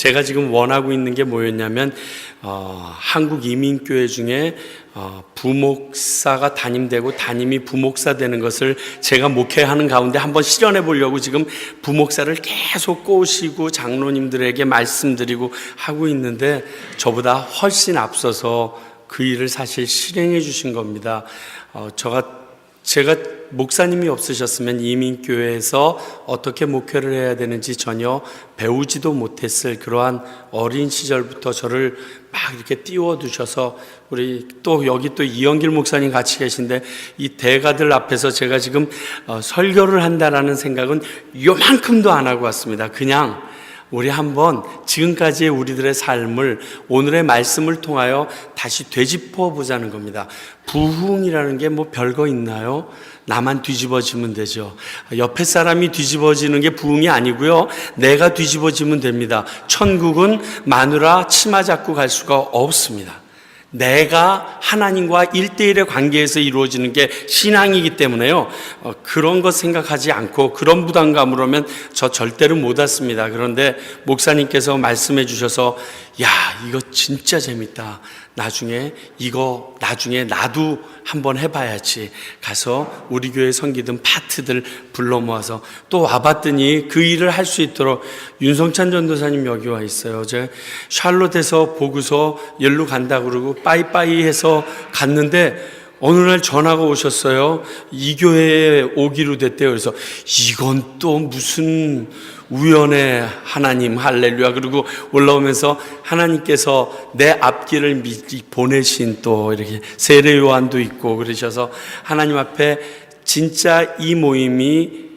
제가 지금 원하고 있는 게 뭐였냐면 한국 이민교회 중에 부목사가 담임되고 담임이 부목사 되는 것을 제가 목회하는 가운데 한번 실현해 보려고 지금 부목사를 계속 꼬시고 장로님들에게 말씀드리고 하고 있는데 저보다 훨씬 앞서서 그 일을 사실 실행해 주신 겁니다. 제가 목사님이 없으셨으면 이민교회에서 어떻게 목회를 해야 되는지 전혀 배우지도 못했을 그러한 어린 시절부터 저를 막 이렇게 띄워두셔서 우리 또 여기 또 이영길 목사님 같이 계신데 이 대가들 앞에서 제가 지금 설교를 한다라는 생각은 요만큼도 안 하고 왔습니다. 그냥 우리 한번 지금까지의 우리들의 삶을 오늘의 말씀을 통하여 다시 되짚어 보자는 겁니다. 부흥이라는 게 뭐 별거 있나요? 나만 뒤집어지면 되죠. 옆에 사람이 뒤집어지는 게 부흥이 아니고요. 내가 뒤집어지면 됩니다. 천국은 마누라 치마 잡고 갈 수가 없습니다. 내가 하나님과 1대1의 관계에서 이루어지는 게 신앙이기 때문에요. 그런 것 생각하지 않고 그런 부담감으로 하면 저 절대로 못 왔습니다. 그런데 목사님께서 말씀해 주셔서 야, 이거 진짜 재밌다. 나중에 나도 한번 해봐야지. 가서 우리 교회 섬기던 파트들 불러 모아서 또 와봤더니 그 일을 할 수 있도록 윤성찬 전도사님 여기 와 있어요. 제가 샬롯에서 보고서 열로 간다 그러고 빠이빠이 해서 갔는데 어느 날 전화가 오셨어요. 이 교회에 오기로 됐대요. 그래서 이건 또 무슨 우연의 하나님 할렐루야. 그리고 올라오면서 하나님께서 내 앞길을 미리 보내신 또 이렇게 세례 요한도 있고 그러셔서 하나님 앞에 진짜 이 모임이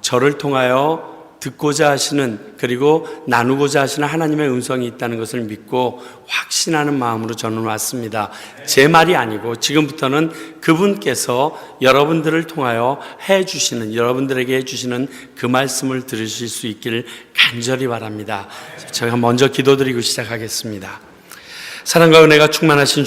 저를 통하여 듣고자 하시는 그리고 나누고자 하시는 하나님의 음성이 있다는 것을 믿고 확신하는 마음으로 저는 왔습니다. 제 말이 아니고 지금부터는 그분께서 여러분들을 통하여 여러분들에게 해주시는 그 말씀을 들으실 수 있기를 간절히 바랍니다. 제가 먼저 기도드리고 시작하겠습니다. 사랑과 은혜가 충만하신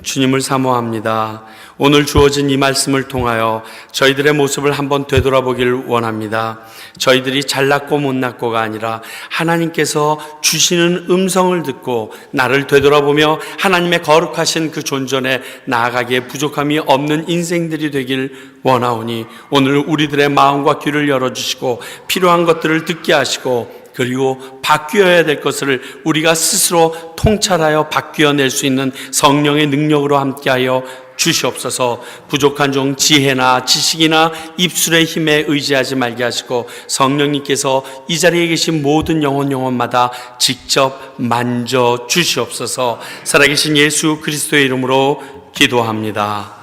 주님을 사모합니다. 오늘 주어진 이 말씀을 통하여 저희들의 모습을 한번 되돌아보길 원합니다. 저희들이 잘났고 못났고가 아니라 하나님께서 주시는 음성을 듣고 나를 되돌아보며 하나님의 거룩하신 그 존전에 나아가기에 부족함이 없는 인생들이 되길 원하오니 오늘 우리들의 마음과 귀를 열어주시고 필요한 것들을 듣게 하시고 그리고 바뀌어야 될 것을 우리가 스스로 통찰하여 바뀌어낼 수 있는 성령의 능력으로 함께하여 주시옵소서. 부족한 종 지혜나 지식이나 입술의 힘에 의지하지 말게 하시고 성령님께서 이 자리에 계신 모든 영혼마다 직접 만져 주시옵소서. 살아계신 예수 그리스도의 이름으로 기도합니다.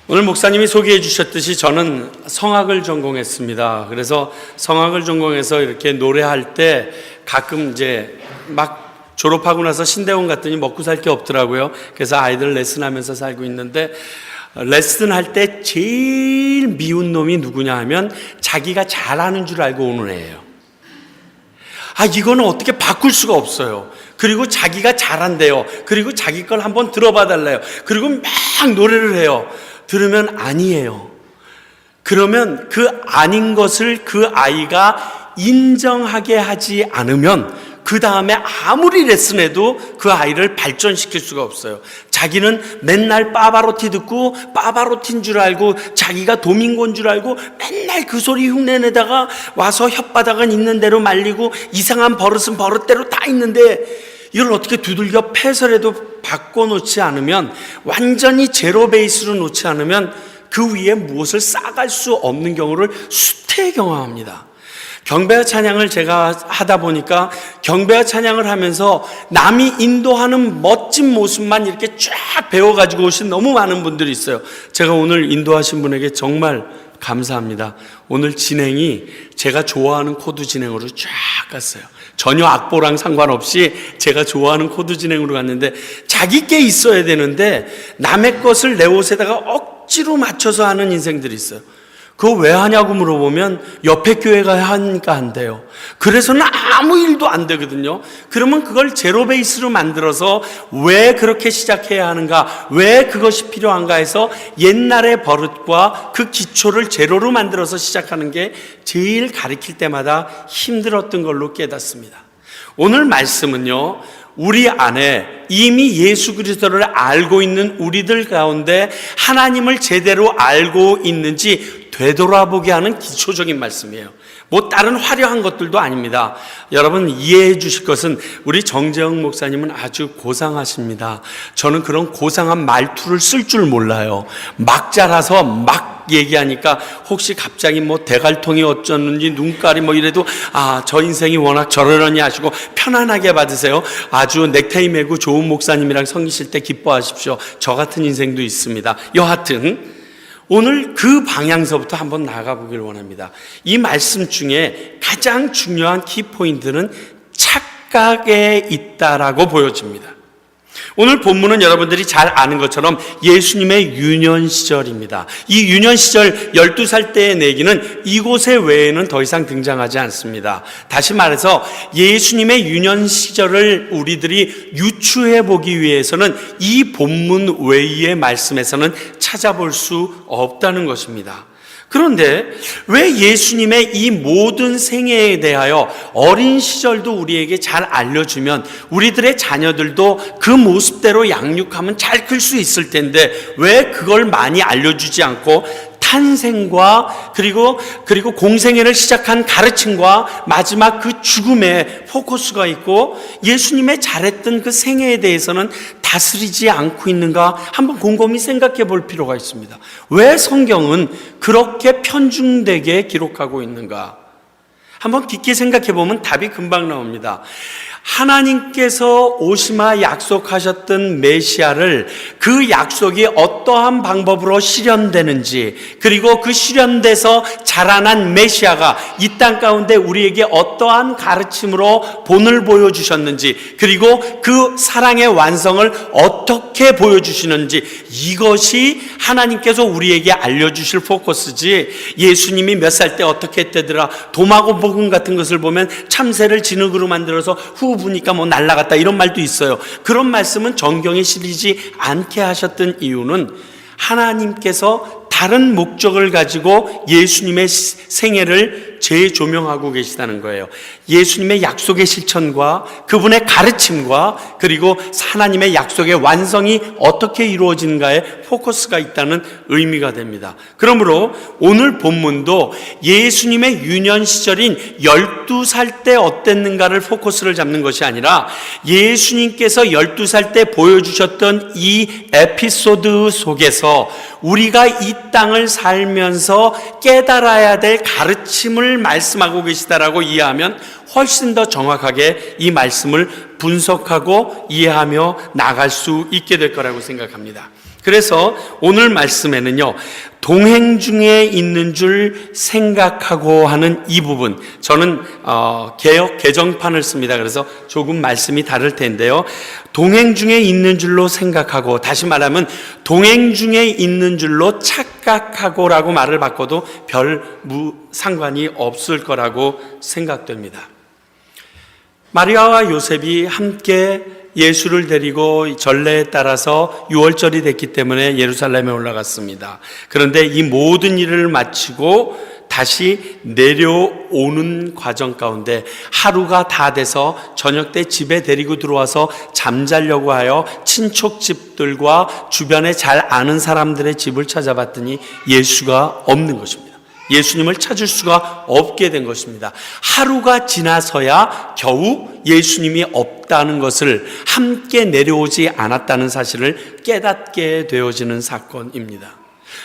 오늘 목사님이 소개해 주셨듯이 저는 성악을 전공했습니다. 그래서 성악을 전공해서 이렇게 노래할 때 가끔 이제 막 졸업하고 나서 신대원 갔더니 먹고 살 게 없더라고요. 그래서 아이들 레슨하면서 살고 있는데 레슨할 때 제일 미운 놈이 누구냐 하면 자기가 잘하는 줄 알고 오는 애예요. 이거는 어떻게 바꿀 수가 없어요. 그리고 자기가 잘한대요. 그리고 자기 걸 한번 들어봐 달래요. 그리고 막 노래를 해요. 들으면 아니에요. 그러면 그 아닌 것을 그 아이가 인정하게 하지 않으면 그 다음에 아무리 레슨해도 그 아이를 발전시킬 수가 없어요. 자기는 맨날 빠바로티 듣고 빠바로티인 줄 알고 자기가 도민고인 줄 알고 맨날 그 소리 흉내내다가 와서 혓바닥은 있는 대로 말리고 이상한 버릇은 버릇대로 다 있는데 이걸 어떻게 두들겨 패서라도 바꿔놓지 않으면 완전히 제로 베이스로 놓지 않으면 그 위에 무엇을 쌓아갈 수 없는 경우를 수태에 경험합니다. 경배와 찬양을 제가 하다 보니까 경배와 찬양을 하면서 남이 인도하는 멋진 모습만 이렇게 쫙 배워가지고 오신 너무 많은 분들이 있어요. 제가 오늘 인도하신 분에게 정말 감사합니다. 오늘 진행이 제가 좋아하는 코드 진행으로 쫙 갔어요. 전혀 악보랑 상관없이 제가 좋아하는 코드 진행으로 갔는데 자기 게 있어야 되는데 남의 것을 내 옷에다가 억지로 맞춰서 하는 인생들이 있어요. 그거 왜 하냐고 물어보면 옆에 교회가 하니까 한대요. 그래서는 아무 일도 안 되거든요. 그러면 그걸 제로 베이스로 만들어서 왜 그렇게 시작해야 하는가, 왜 그것이 필요한가 해서 옛날의 버릇과 그 기초를 제로로 만들어서 시작하는 게 제일 가르칠 때마다 힘들었던 걸로 깨닫습니다. 오늘 말씀은요, 우리 안에 이미 예수 그리스도를 알고 있는 우리들 가운데 하나님을 제대로 알고 있는지 되돌아보게 하는 기초적인 말씀이에요. 뭐 다른 화려한 것들도 아닙니다. 여러분 이해해 주실 것은 우리 정재영 목사님은 아주 고상하십니다. 저는 그런 고상한 말투를 쓸 줄 몰라요. 막 자라서 막 얘기하니까 혹시 갑자기 뭐 대갈통이 어쩌는지 눈깔이 뭐 이래도 저 인생이 워낙 저러려니 하시고 편안하게 받으세요. 아주 넥타이 매고 좋은 목사님이랑 섬기실 때 기뻐하십시오. 저 같은 인생도 있습니다. 여하튼 오늘 그 방향서부터 한번 나가보길 원합니다. 이 말씀 중에 가장 중요한 키포인트는 착각에 있다라고 보여집니다. 오늘 본문은 여러분들이 잘 아는 것처럼 예수님의 유년 시절입니다. 이 유년 시절 12살 때의 얘기는 이곳에 외에는 더 이상 등장하지 않습니다. 다시 말해서 예수님의 유년 시절을 우리들이 유추해 보기 위해서는 이 본문 외의 말씀에서는 찾아볼 수 없다는 것입니다. 그런데 왜 예수님의 이 모든 생애에 대하여 어린 시절도 우리에게 잘 알려주면 우리들의 자녀들도 그 모습대로 양육하면 잘 클 수 있을 텐데 왜 그걸 많이 알려주지 않고 탄생과 그리고 공생애를 시작한 가르침과 마지막 그 죽음에 포커스가 있고 예수님의 잘했던 그 생애에 대해서는 다스리지 않고 있는가 한번 곰곰이 생각해 볼 필요가 있습니다. 왜 성경은 그렇게 편중되게 기록하고 있는가? 한번 깊게 생각해 보면 답이 금방 나옵니다. 하나님께서 오시마 약속하셨던 메시아를 그 약속이 어떠한 방법으로 실현되는지 그리고 그 실현돼서 자라난 메시아가 이 땅 가운데 우리에게 어떠한 가르침으로 본을 보여주셨는지 그리고 그 사랑의 완성을 어떻게 보여주시는지 이것이 하나님께서 우리에게 알려주실 포커스지 예수님이 몇 살 때 어떻게 했대더라 도마고복음 같은 것을 보면 참새를 진흙으로 만들어서 후 부니까 뭐 날아갔다 이런 말도 있어요. 그런 말씀은 정경에 실리지 않게 하셨던 이유는 하나님께서 다른 목적을 가지고 예수님의 생애를 재조명하고 계시다는 거예요. 예수님의 약속의 실천과 그분의 가르침과 그리고 하나님의 약속의 완성이 어떻게 이루어지는가에 포커스가 있다는 의미가 됩니다. 그러므로 오늘 본문도 예수님의 유년 시절인 12살 때 어땠는가를 포커스를 잡는 것이 아니라 예수님께서 12살 때 보여주셨던 이 에피소드 속에서 우리가 이 땅을 살면서 깨달아야 될 가르침을 말씀하고 계시다라고 이해하면 훨씬 더 정확하게 이 말씀을 분석하고 이해하며 나갈 수 있게 될 거라고 생각합니다. 그래서 오늘 말씀에는요, 동행 중에 있는 줄 생각하고 하는 이 부분, 저는 개역 개정판을 씁니다. 그래서 조금 말씀이 다를 텐데요. 동행 중에 있는 줄로 생각하고, 다시 말하면 동행 중에 있는 줄로 착각하고라고 말을 바꿔도 별 상관이 없을 거라고 생각됩니다. 마리아와 요셉이 함께 예수를 데리고 전례에 따라서 유월절이 됐기 때문에 예루살렘에 올라갔습니다. 그런데 이 모든 일을 마치고 다시 내려오는 과정 가운데 하루가 다 돼서 저녁 때 집에 데리고 들어와서 잠자려고 하여 친척집들과 주변에 잘 아는 사람들의 집을 찾아봤더니 예수가 없는 것입니다. 예수님을 찾을 수가 없게 된 것입니다. 하루가 지나서야 겨우 예수님이 없다는 것을, 함께 내려오지 않았다는 사실을 깨닫게 되어지는 사건입니다.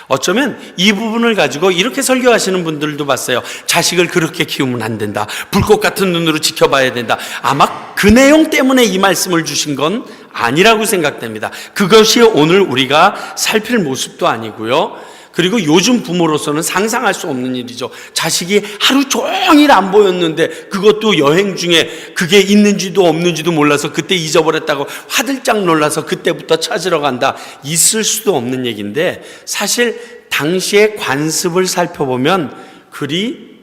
어쩌면 이 부분을 가지고 이렇게 설교하시는 분들도 봤어요. 자식을 그렇게 키우면 안 된다. 불꽃 같은 눈으로 지켜봐야 된다. 아마 그 내용 때문에 이 말씀을 주신 건 아니라고 생각됩니다. 그것이 오늘 우리가 살필 모습도 아니고요. 그리고 요즘 부모로서는 상상할 수 없는 일이죠. 자식이 하루 종일 안 보였는데 그것도 여행 중에 그게 있는지도 없는지도 몰라서 그때 잊어버렸다고 화들짝 놀라서 그때부터 찾으러 간다. 있을 수도 없는 얘기인데 사실 당시의 관습을 살펴보면 그리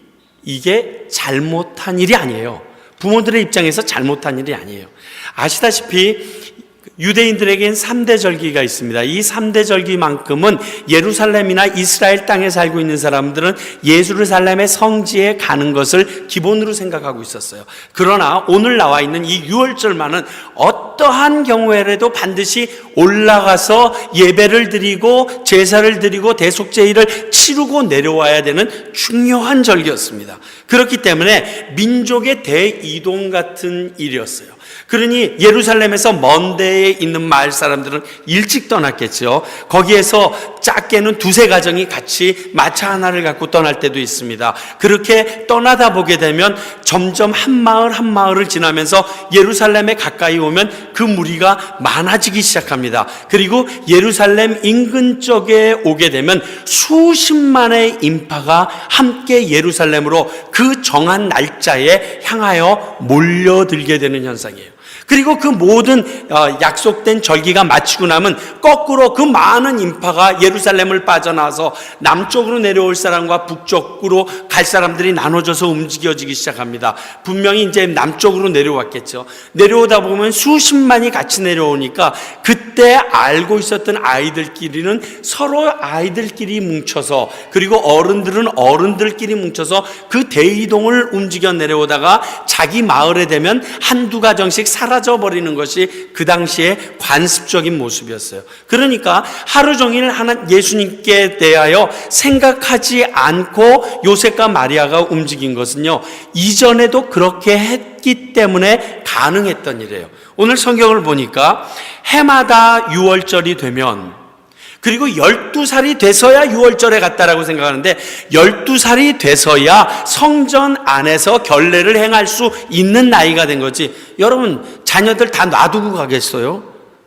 이게 잘못한 일이 아니에요. 부모들의 입장에서 잘못한 일이 아니에요. 아시다시피 유대인들에겐 3대 절기가 있습니다. 이 3대 절기만큼은 예루살렘이나 이스라엘 땅에 살고 있는 사람들은 예루살렘의 성지에 가는 것을 기본으로 생각하고 있었어요. 그러나 오늘 나와 있는 이 유월절만은 어떠한 경우에라도 반드시 올라가서 예배를 드리고 제사를 드리고 대속제일을 치르고 내려와야 되는 중요한 절기였습니다. 그렇기 때문에 민족의 대이동 같은 일이었어요. 그러니 예루살렘에서 먼 데에 있는 마을 사람들은 일찍 떠났겠죠. 거기에서 작게는 두세 가정이 같이 마차 하나를 갖고 떠날 때도 있습니다. 그렇게 떠나다 보게 되면 점점 한 마을을 지나면서 예루살렘에 가까이 오면 그 무리가 많아지기 시작합니다. 그리고 예루살렘 인근 쪽에 오게 되면 수십만의 인파가 함께 예루살렘으로 그 정한 날짜에 향하여 몰려들게 되는 현상이에요. 그리고 그 모든 약속된 절기가 마치고 나면 거꾸로 그 많은 인파가 예루살렘을 빠져나와서 남쪽으로 내려올 사람과 북쪽으로 갈 사람들이 나눠져서 움직여지기 시작합니다. 분명히 이제 남쪽으로 내려왔겠죠. 내려오다 보면 수십만이 같이 내려오니까 그때 알고 있었던 아이들끼리는 서로 아이들끼리 뭉쳐서, 그리고 어른들은 어른들끼리 뭉쳐서 그 대이동을 움직여 내려오다가 자기 마을에 되면 한두 가정씩 사라져 버리는 것이 그 당시에 관습적인 모습이었어요. 그러니까 하루 종일 예수님께 대하여 생각하지 않고 요셉과 마리아가 움직인 것은요, 이전에도 그렇게 했기 때문에 가능했던 일이에요. 오늘 성경을 보니까 해마다 유월절이 되면, 그리고 12살이 돼서야 유월절에 갔다라고 생각하는데 12살이 돼서야 성전 안에서 결례를 행할 수 있는 나이가 된 거지. 여러분, 자녀들 다 놔두고 가겠어요?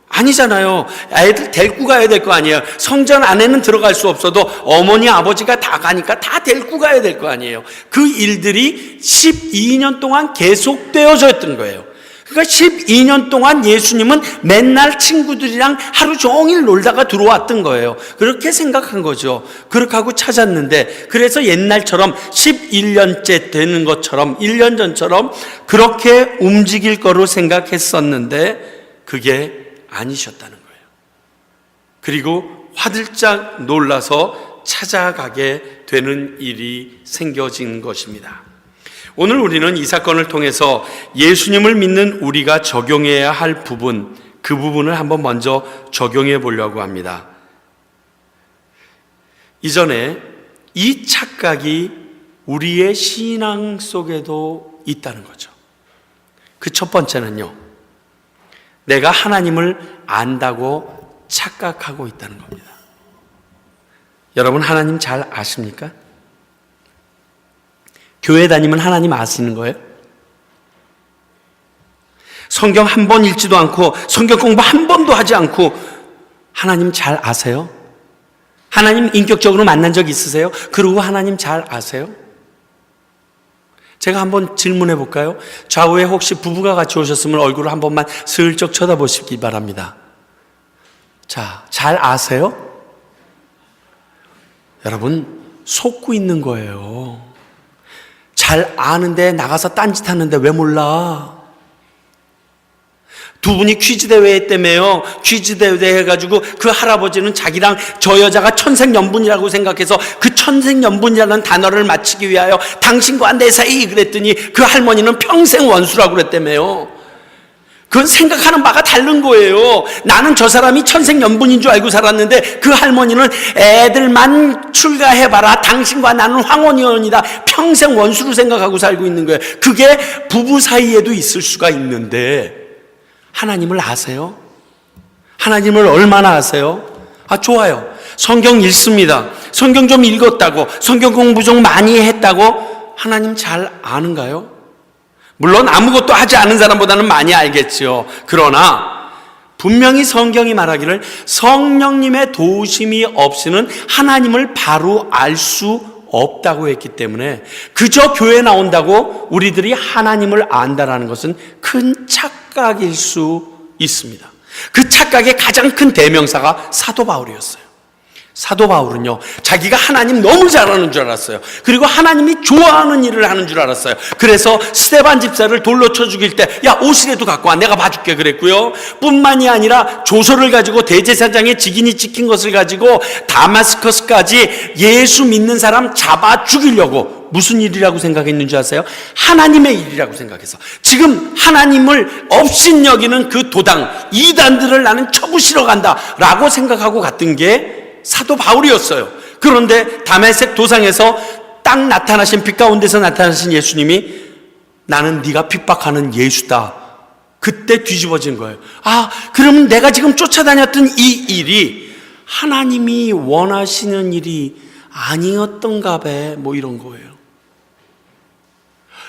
아니잖아요. 애들 데리고 가야 될 거 아니에요. 성전 안에는 들어갈 수 없어도 어머니 아버지가 다 가니까 다 데리고 가야 될 거 아니에요. 그 일들이 12년 동안 계속되어졌던 거예요. 그러니까 12년 동안 예수님은 맨날 친구들이랑 하루 종일 놀다가 들어왔던 거예요. 그렇게 생각한 거죠. 그렇게 하고 찾았는데, 그래서 옛날처럼 11년째 되는 것처럼 1년 전처럼 그렇게 움직일 거로 생각했었는데 그게 아니셨다는 거예요. 그리고 화들짝 놀라서 찾아가게 되는 일이 생겨진 것입니다. 오늘 우리는 이 사건을 통해서 예수님을 믿는 우리가 적용해야 할 부분, 그 부분을 한번 먼저 적용해 보려고 합니다. 이전에 이 착각이 우리의 신앙 속에도 있다는 거죠. 그 첫 번째는요, 내가 하나님을 안다고 착각하고 있다는 겁니다. 여러분, 하나님 잘 아십니까? 교회 다니면 하나님 아시는 거예요? 성경 한 번 읽지도 않고 성경 공부 한 번도 하지 않고 하나님 잘 아세요? 하나님 인격적으로 만난 적 있으세요? 그리고 하나님 잘 아세요? 제가 한번 질문해 볼까요? 좌우에 혹시 부부가 같이 오셨으면 얼굴을 한 번만 슬쩍 쳐다보시기 바랍니다. 자, 잘 아세요? 여러분, 속고 있는 거예요. 잘 아는데 나가서 딴짓 하는데 왜 몰라? 두 분이 퀴즈 대회 했다며요. 퀴즈 대회 해가지고 그 할아버지는 자기랑 저 여자가 천생연분이라고 생각해서 그 천생연분이라는 단어를 맞히기 위하여 당신과 내 사이 그랬더니 그 할머니는 평생 원수라고 그랬다며요. 그건 생각하는 바가 다른 거예요. 나는 저 사람이 천생연분인 줄 알고 살았는데 그 할머니는 애들만 출가해봐라, 당신과 나는 황혼이원이다, 평생 원수로 생각하고 살고 있는 거예요. 그게 부부 사이에도 있을 수가 있는데 하나님을 아세요? 하나님을 얼마나 아세요? 아, 좋아요. 성경 읽습니다. 성경 좀 읽었다고, 성경 공부 좀 많이 했다고 하나님 잘 아는가요? 물론 아무것도 하지 않은 사람보다는 많이 알겠죠. 그러나 분명히 성경이 말하기를 성령님의 도우심이 없이는 하나님을 바로 알 수 없다고 했기 때문에 그저 교회 나온다고 우리들이 하나님을 안다라는 것은 큰 착각일 수 있습니다. 그 착각의 가장 큰 대명사가 사도 바울이었어요. 사도 바울은요, 자기가 하나님 너무 잘하는 줄 알았어요. 그리고 하나님이 좋아하는 일을 하는 줄 알았어요. 그래서 스데반 집사를 돌로 쳐 죽일 때, 야, 옷이라도 갖고 와, 내가 봐줄게 그랬고요. 뿐만이 아니라 조서를 가지고 대제사장의 직인이 찍힌 것을 가지고 다마스커스까지 예수 믿는 사람 잡아 죽이려고 무슨 일이라고 생각했는지 아세요? 하나님의 일이라고 생각해서 지금 하나님을 업신여기는 그 도당 이단들을 나는 쳐부시러 간다라고 생각하고 갔던 게 사도 바울이었어요. 그런데 다메섹 도상에서 딱 나타나신, 빛 가운데서 나타나신 예수님이 나는 네가 핍박하는 예수다. 그때 뒤집어진 거예요. 아, 그러면 내가 지금 쫓아다녔던 이 일이 하나님이 원하시는 일이 아니었던가 봐. 뭐 이런 거예요.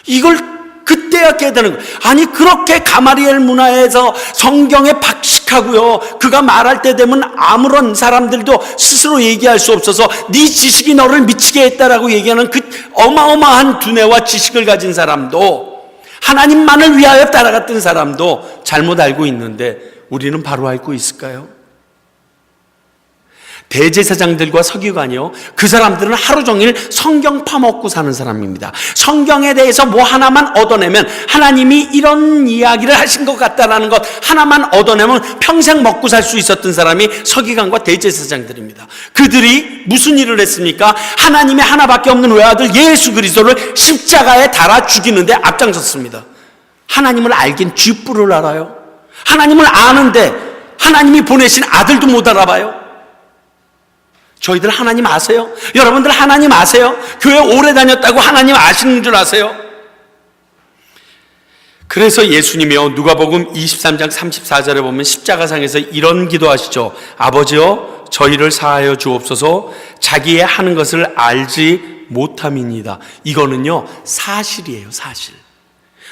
이걸 그때야 깨닫는 거예요. 아니, 그렇게 가마리엘 문화에서 성경에 박식하고요, 그가 말할 때 되면 아무런 사람들도 스스로 얘기할 수 없어서 네 지식이 너를 미치게 했다라고 얘기하는 그 어마어마한 두뇌와 지식을 가진 사람도, 하나님만을 위하여 따라갔던 사람도 잘못 알고 있는데 우리는 바로 알고 있을까요? 대제사장들과 서기관이요, 그 사람들은 하루 종일 성경 파먹고 사는 사람입니다. 성경에 대해서 뭐 하나만 얻어내면, 하나님이 이런 이야기를 하신 것 같다라는 것 하나만 얻어내면 평생 먹고 살 수 있었던 사람이 서기관과 대제사장들입니다. 그들이 무슨 일을 했습니까? 하나님의 하나밖에 없는 외아들 예수 그리스도를 십자가에 달아 죽이는데 앞장섰습니다. 하나님을 알긴 쥐뿔을 알아요. 하나님을 아는데 하나님이 보내신 아들도 못 알아봐요. 저희들 하나님 아세요? 여러분들 하나님 아세요? 교회 오래 다녔다고 하나님 아시는 줄 아세요? 그래서 예수님이요, 누가복음 23장 34절에 보면 십자가상에서 이런 기도하시죠. 아버지여, 저희를 사하여 주옵소서. 자기의 하는 것을 알지 못함이니이다. 이거는요, 사실이에요, 사실.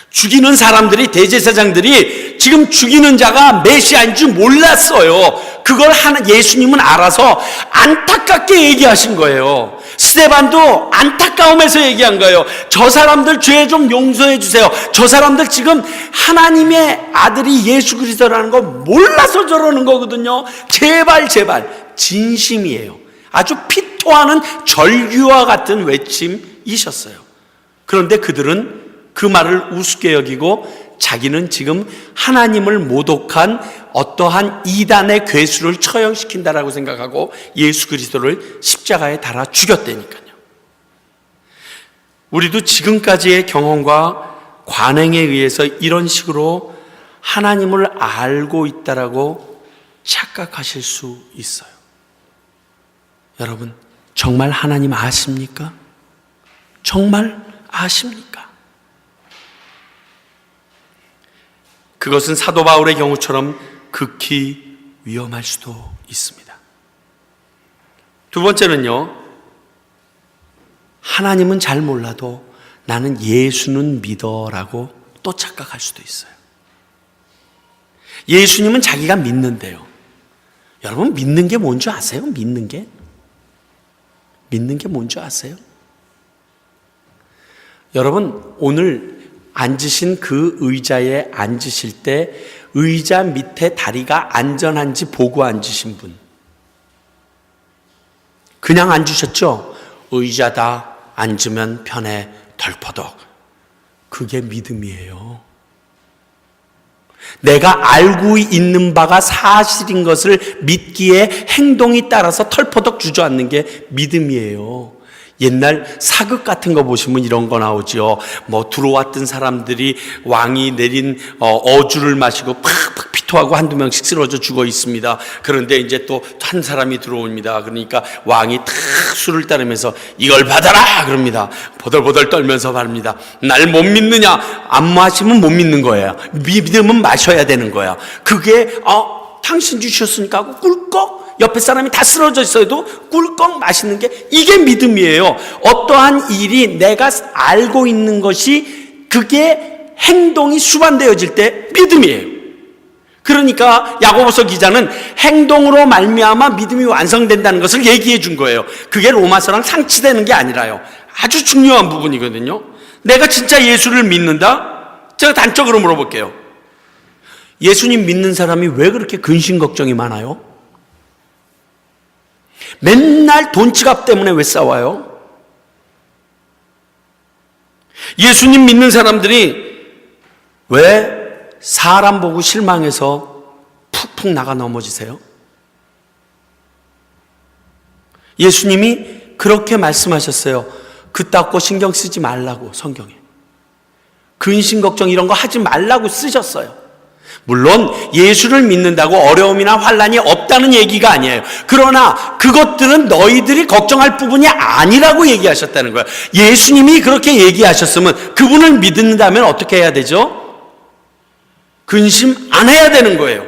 죽이는 사람들이, 대제사장들이 지금 죽이는 자가 메시아인 줄 몰랐어요. 그걸 예수님은 알아서 안타깝게 얘기하신 거예요. 스데반도 안타까움에서 얘기한 거예요. 저 사람들 죄 좀 용서해 주세요. 저 사람들 지금 하나님의 아들이 예수 그리스도라는 거 몰라서 저러는 거거든요. 제발 제발. 진심이에요. 아주 피토하는 절규와 같은 외침이셨어요. 그런데 그들은 그 말을 우습게 여기고 자기는 지금 하나님을 모독한 어떠한 이단의 괴수를 처형시킨다라고 생각하고 예수 그리스도를 십자가에 달아 죽였다니까요. 우리도 지금까지의 경험과 관행에 의해서 이런 식으로 하나님을 알고 있다라고 착각하실 수 있어요. 여러분, 정말 하나님 아십니까? 정말 아십니까? 그것은 사도 바울의 경우처럼 극히 위험할 수도 있습니다. 두 번째는요, 하나님은 잘 몰라도 나는 예수는 믿어라고 또 착각할 수도 있어요. 예수님은 자기가 믿는데요. 여러분, 믿는 게 뭔지 아세요? 믿는 게 뭔지 아세요? 여러분, 오늘 앉으신 그 의자에 앉으실 때 의자 밑에 다리가 안전한지 보고 앉으신 분, 그냥 앉으셨죠? 의자다, 앉으면 편해, 덜퍼덕. 그게 믿음이에요. 내가 알고 있는 바가 사실인 것을 믿기에 행동이 따라서 털퍼덕 주저앉는 게 믿음이에요. 옛날 사극 같은 거 보시면 이런 거 나오죠. 뭐 들어왔던 사람들이 왕이 내린 어주를 마시고 팍팍 피토하고 한두 명씩 쓰러져 죽어 있습니다. 그런데 이제 또 한 사람이 들어옵니다. 그러니까 왕이 탁 술을 따르면서 이걸 받아라 그럽니다. 보들보들 떨면서 말합니다. 날 못 믿느냐? 안 마시면 못 믿는 거예요. 믿으면 마셔야 되는 거야. 그게 당신 주셨으니까 하고 꿀꺽, 옆에 사람이 다 쓰러져 있어도 꿀꺽 마시는 게 이게 믿음이에요. 어떠한 일이 내가 알고 있는 것이 그게 행동이 수반되어질 때 믿음이에요. 그러니까 야고보서 기자는 행동으로 말미암아 믿음이 완성된다는 것을 얘기해 준 거예요. 그게 로마서랑 상치되는 게 아니라요. 아주 중요한 부분이거든요. 내가 진짜 예수를 믿는다? 제가 단적으로 물어볼게요. 예수님 믿는 사람이 왜 그렇게 근심 걱정이 많아요? 맨날 돈 지갑 때문에 왜 싸워요? 예수님 믿는 사람들이 왜 사람 보고 실망해서 푹푹 나가 넘어지세요? 예수님이 그렇게 말씀하셨어요. 그따고 신경 쓰지 말라고, 성경에. 근심 걱정 이런 거 하지 말라고 쓰셨어요. 물론 예수를 믿는다고 어려움이나 환난이 없다는 얘기가 아니에요. 그러나 그것들은 너희들이 걱정할 부분이 아니라고 얘기하셨다는 거예요. 예수님이 그렇게 얘기하셨으면 그분을 믿는다면 어떻게 해야 되죠? 근심 안 해야 되는 거예요.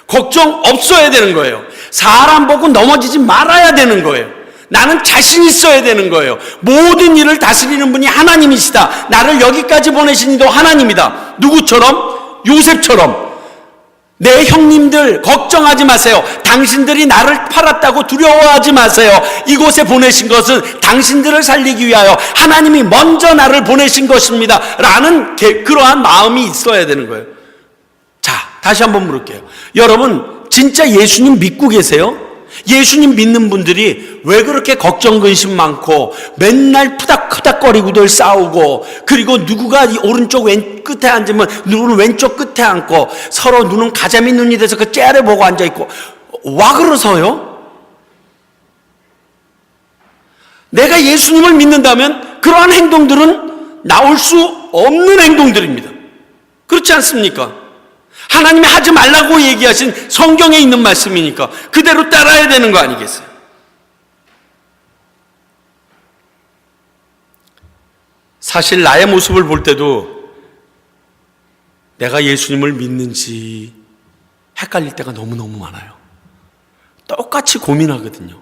걱정 없어야 되는 거예요. 사람 보고 넘어지지 말아야 되는 거예요. 나는 자신 있어야 되는 거예요. 모든 일을 다스리는 분이 하나님이시다. 나를 여기까지 보내신 이도 하나님이다. 누구처럼? 요셉처럼. 내 형님들 걱정하지 마세요. 당신들이 나를 팔았다고 두려워하지 마세요. 이곳에 보내신 것은 당신들을 살리기 위하여 하나님이 먼저 나를 보내신 것입니다. 라는 그러한 마음이 있어야 되는 거예요. 자, 다시 한번 물을게요. 여러분, 진짜 예수님 믿고 계세요? 예수님 믿는 분들이 왜 그렇게 걱정 근심 많고 맨날 푸닥푸닥거리고들 싸우고, 그리고 누구가 오른쪽 왼 끝에 앉으면 누구는 왼쪽 끝에 앉고 서로 눈은 가자미 눈이 돼서 그 째를 보고 앉아있고 와 그러서요? 내가 예수님을 믿는다면 그러한 행동들은 나올 수 없는 행동들입니다. 그렇지 않습니까? 하나님이 하지 말라고 얘기하신 성경에 있는 말씀이니까 그대로 따라야 되는 거 아니겠어요? 사실 나의 모습을 볼 때도 내가 예수님을 믿는지 헷갈릴 때가 너무너무 많아요. 똑같이 고민하거든요.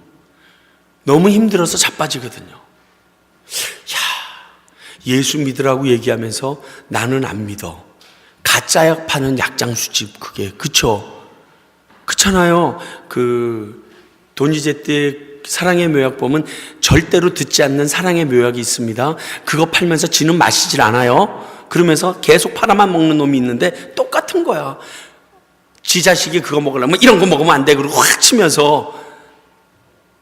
너무 힘들어서 자빠지거든요. 야, 예수 믿으라고 얘기하면서 나는 안 믿어. 가짜약 파는 약장수집, 그게, 그쵸? 그렇잖아요. 돈이제 때 사랑의 묘약 보면 절대로 듣지 않는 사랑의 묘약이 있습니다. 그거 팔면서 지는 마시질 않아요. 그러면서 계속 팔아만 먹는 놈이 있는데 똑같은 거야. 지 자식이 그거 먹으려면 이런 거 먹으면 안 돼. 그러고 확 치면서.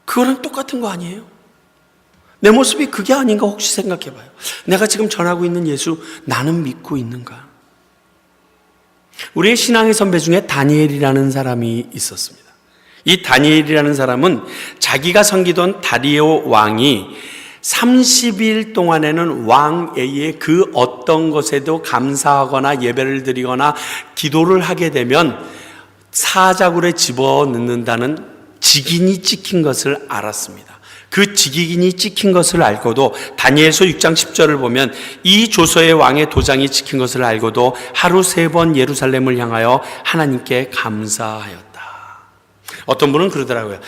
그거랑 똑같은 거 아니에요? 내 모습이 그게 아닌가 혹시 생각해 봐요. 내가 지금 전하고 있는 예수, 나는 믿고 있는가? 우리의 신앙의 선배 중에 다니엘이라는 사람이 있었습니다. 이 다니엘이라는 사람은 자기가 섬기던 다리오 왕이 30일 동안에는 왕의 그 어떤 것에도 감사하거나 예배를 드리거나 기도를 하게 되면 사자굴에 집어넣는다는 직인이 찍힌 것을 알았습니다. 그 직인이 찍힌 것을 알고도 다니엘서 6장 10절을 보면 이 조서의 왕의 도장이 찍힌 것을 알고도 하루 3번 예루살렘을 향하여 하나님께 감사하였다. 어떤 분은 그러더라고요.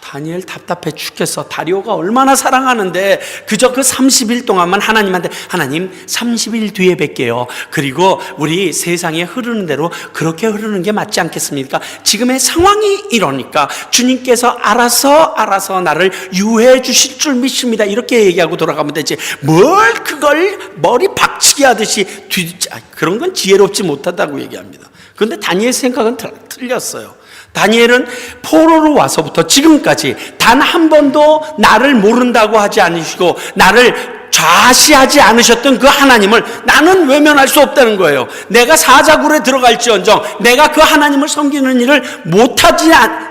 다니엘 답답해 죽겠어. 다리오가 얼마나 사랑하는데 그저 그 30일 동안만 하나님한테, 하나님 30일 뒤에 뵐게요. 그리고 우리 세상에 흐르는 대로 그렇게 흐르는 게 맞지 않겠습니까? 지금의 상황이 이러니까 주님께서 알아서 나를 유해해 주실 줄 믿습니다. 이렇게 얘기하고 돌아가면 되지. 뭘 그걸 머리 박치기 하듯이 그런 건 지혜롭지 못하다고 얘기합니다. 그런데 다니엘 생각은 틀렸어요. 다니엘은 포로로 와서부터 지금까지 단 한 번도 나를 모른다고 하지 않으시고 나를 좌시하지 않으셨던 그 하나님을 나는 외면할 수 없다는 거예요. 내가 사자굴에 들어갈지언정 내가 그 하나님을 섬기는 일을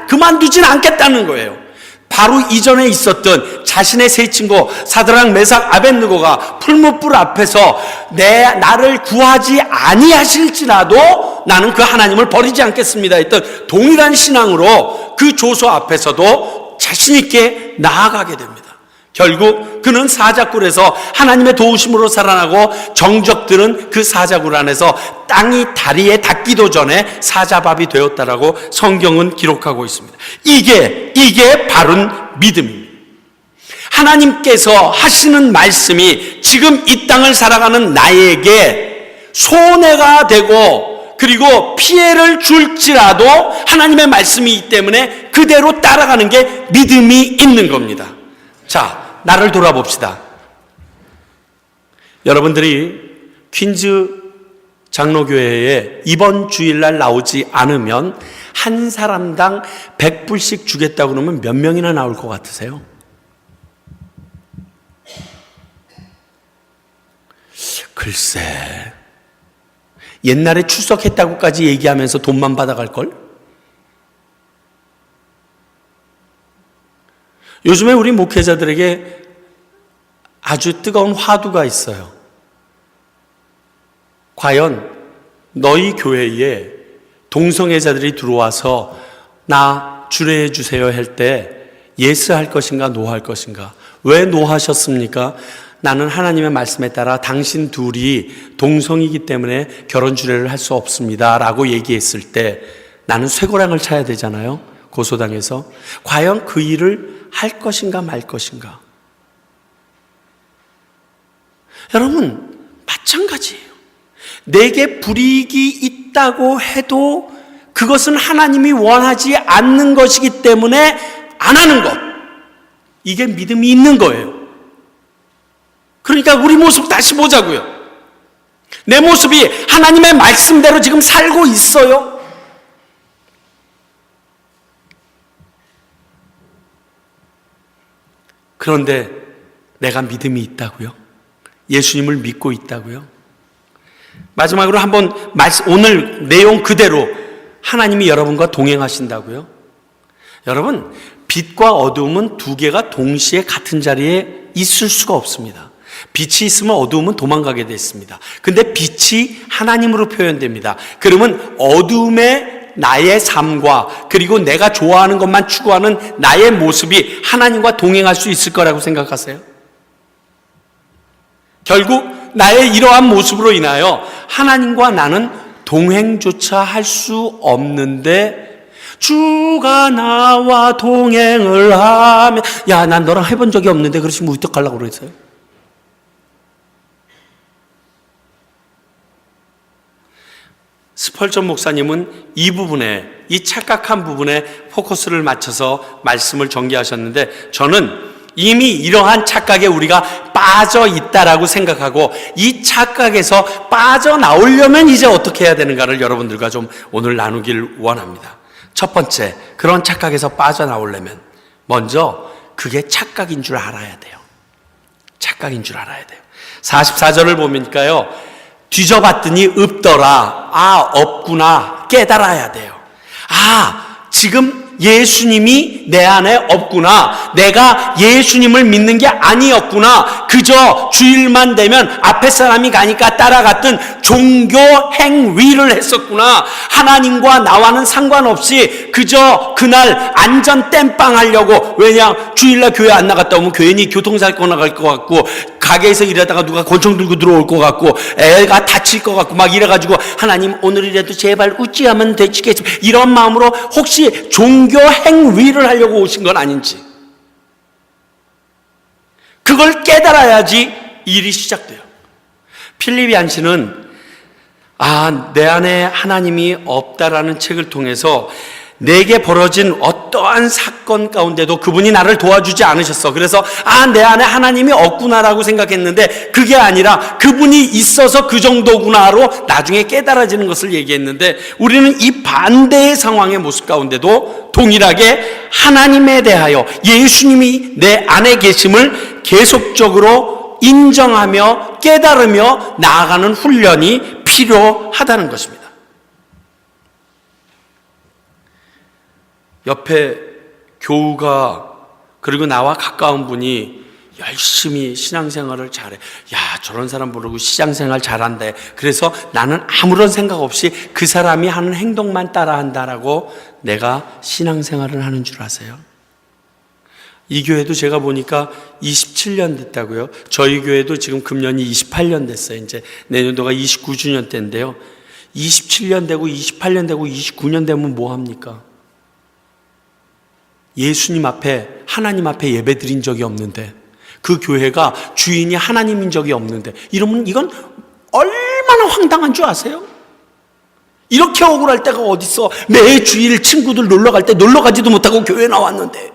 그만두진 않겠다는 거예요. 바로 이전에 있었던 자신의 세 친구 사드락, 메삭, 아벳느고가 풀무불 앞에서 나를 구하지 아니하실지라도 나는 그 하나님을 버리지 않겠습니다 했던 동일한 신앙으로 그 조서 앞에서도 자신 있게 나아가게 됩니다. 결국 그는 사자굴에서 하나님의 도우심으로 살아나고 정적들은 그 사자굴 안에서 땅이 다리에 닿기도 전에 사자밥이 되었다라고 성경은 기록하고 있습니다. 이게 바른 믿음입니다. 하나님께서 하시는 말씀이 지금 이 땅을 살아가는 나에게 손해가 되고 그리고 피해를 줄지라도 하나님의 말씀이기 때문에 그대로 따라가는 게 믿음이 있는 겁니다. 자, 나를 돌아봅시다. 여러분들이 퀸즈 장로교회에 이번 주일날 나오지 않으면 한 사람당 100불씩 주겠다고 그러면 몇 명이나 나올 것 같으세요? 글쎄, 옛날에 출석했다고까지 얘기하면서 돈만 받아갈걸? 요즘에 우리 목회자들에게 아주 뜨거운 화두가 있어요. 과연 너희 교회에 동성애자들이 들어와서 나 주례해 주세요 할 때 예스 할 것인가 노 할 것인가? 왜 노 하셨습니까? 나는 하나님의 말씀에 따라 당신 둘이 동성이기 때문에 결혼 주례를 할 수 없습니다 라고 얘기했을 때 나는 쇠고랑을 차야 되잖아요. 고소당해서. 과연 그 일을 할 것인가 말 것인가? 여러분, 마찬가지예요. 내게 불이익이 있다고 해도 그것은 하나님이 원하지 않는 것이기 때문에 안 하는 것. 이게 믿음이 있는 거예요. 그러니까 우리 모습 다시 보자고요. 내 모습이 하나님의 말씀대로 지금 살고 있어요? 그런데 내가 믿음이 있다고요? 예수님을 믿고 있다고요? 마지막으로 한번 오늘 내용 그대로 하나님이 여러분과 동행하신다고요? 여러분, 빛과 어두움은 두 개가 동시에 같은 자리에 있을 수가 없습니다. 빛이 있으면 어두움은 도망가게 됐습니다. 근데 빛이 하나님으로 표현됩니다. 그러면 어두움의 나의 삶과 그리고 내가 좋아하는 것만 추구하는 나의 모습이 하나님과 동행할 수 있을 거라고 생각하세요? 결국 나의 이러한 모습으로 인하여 하나님과 나는 동행조차 할 수 없는데 주가 나와 동행을 하면 야, 난 너랑 해본 적이 없는데 그러시면 어떡하려고 그랬어요? 스펄전 목사님은 이 부분에, 이 착각한 부분에 포커스를 맞춰서 말씀을 전개하셨는데 저는 이미 이러한 착각에 우리가 빠져 있다라고 생각하고 이 착각에서 빠져나오려면 이제 어떻게 해야 되는가를 여러분들과 좀 오늘 나누길 원합니다. 첫 번째, 그런 착각에서 빠져나오려면 먼저 그게 착각인 줄 알아야 돼요. 착각인 줄 알아야 돼요. 44절을 보니까요, 뒤져봤더니 없더라. 아, 없구나. 깨달아야 돼요. 아, 지금 예수님이 내 안에 없구나. 내가 예수님을 믿는 게 아니었구나. 그저 주일만 되면 앞에 사람이 가니까 따라갔던 종교 행위를 했었구나. 하나님과 나와는 상관없이 그저 그날 안전 땜빵 하려고, 왜냐, 주일날 교회 안 나갔다 오면 괜히 교통사고 나갈 것 같고, 가게에서 일하다가 누가 권총 들고 들어올 것 같고, 애가 다칠 것 같고 막 이래가지고 하나님 오늘이라도 제발 우찌하면 되시겠습니다. 이런 마음으로 혹시 종교 행위를 하려고 오신 건 아닌지, 그걸 깨달아야지 일이 시작돼요. 필립 얀시는 내 안에 하나님이 없다라는 책을 통해서 내게 벌어진 어떠한 사건 가운데도 그분이 나를 도와주지 않으셨어. 그래서 내 안에 하나님이 없구나라고 생각했는데 그게 아니라 그분이 있어서 그 정도구나로 나중에 깨달아지는 것을 얘기했는데, 우리는 이 반대의 상황의 모습 가운데도 동일하게 하나님에 대하여 예수님이 내 안에 계심을 계속적으로 인정하며 깨달으며 나아가는 훈련이 필요하다는 것입니다. 옆에 교우가 그리고 나와 가까운 분이 열심히 신앙생활을 잘해. 야, 저런 사람 부르고 신앙생활 잘한다. 그래서 나는 아무런 생각 없이 그 사람이 하는 행동만 따라한다라고 내가 신앙생활을 하는 줄 아세요? 이 교회도 제가 보니까 27년 됐다고요. 저희 교회도 지금 금년이 28년 됐어요. 이제 내년도가 29주년 때인데요. 27년 되고 28년 되고 29년 되면 뭐 합니까? 예수님 앞에, 하나님 앞에 예배 드린 적이 없는데, 그 교회가 주인이 하나님인 적이 없는데, 이러면 이건 얼마나 황당한 줄 아세요? 이렇게 억울할 때가 어딨어. 매 주일 친구들 놀러 갈 때 놀러 가지도 못하고 교회 나왔는데.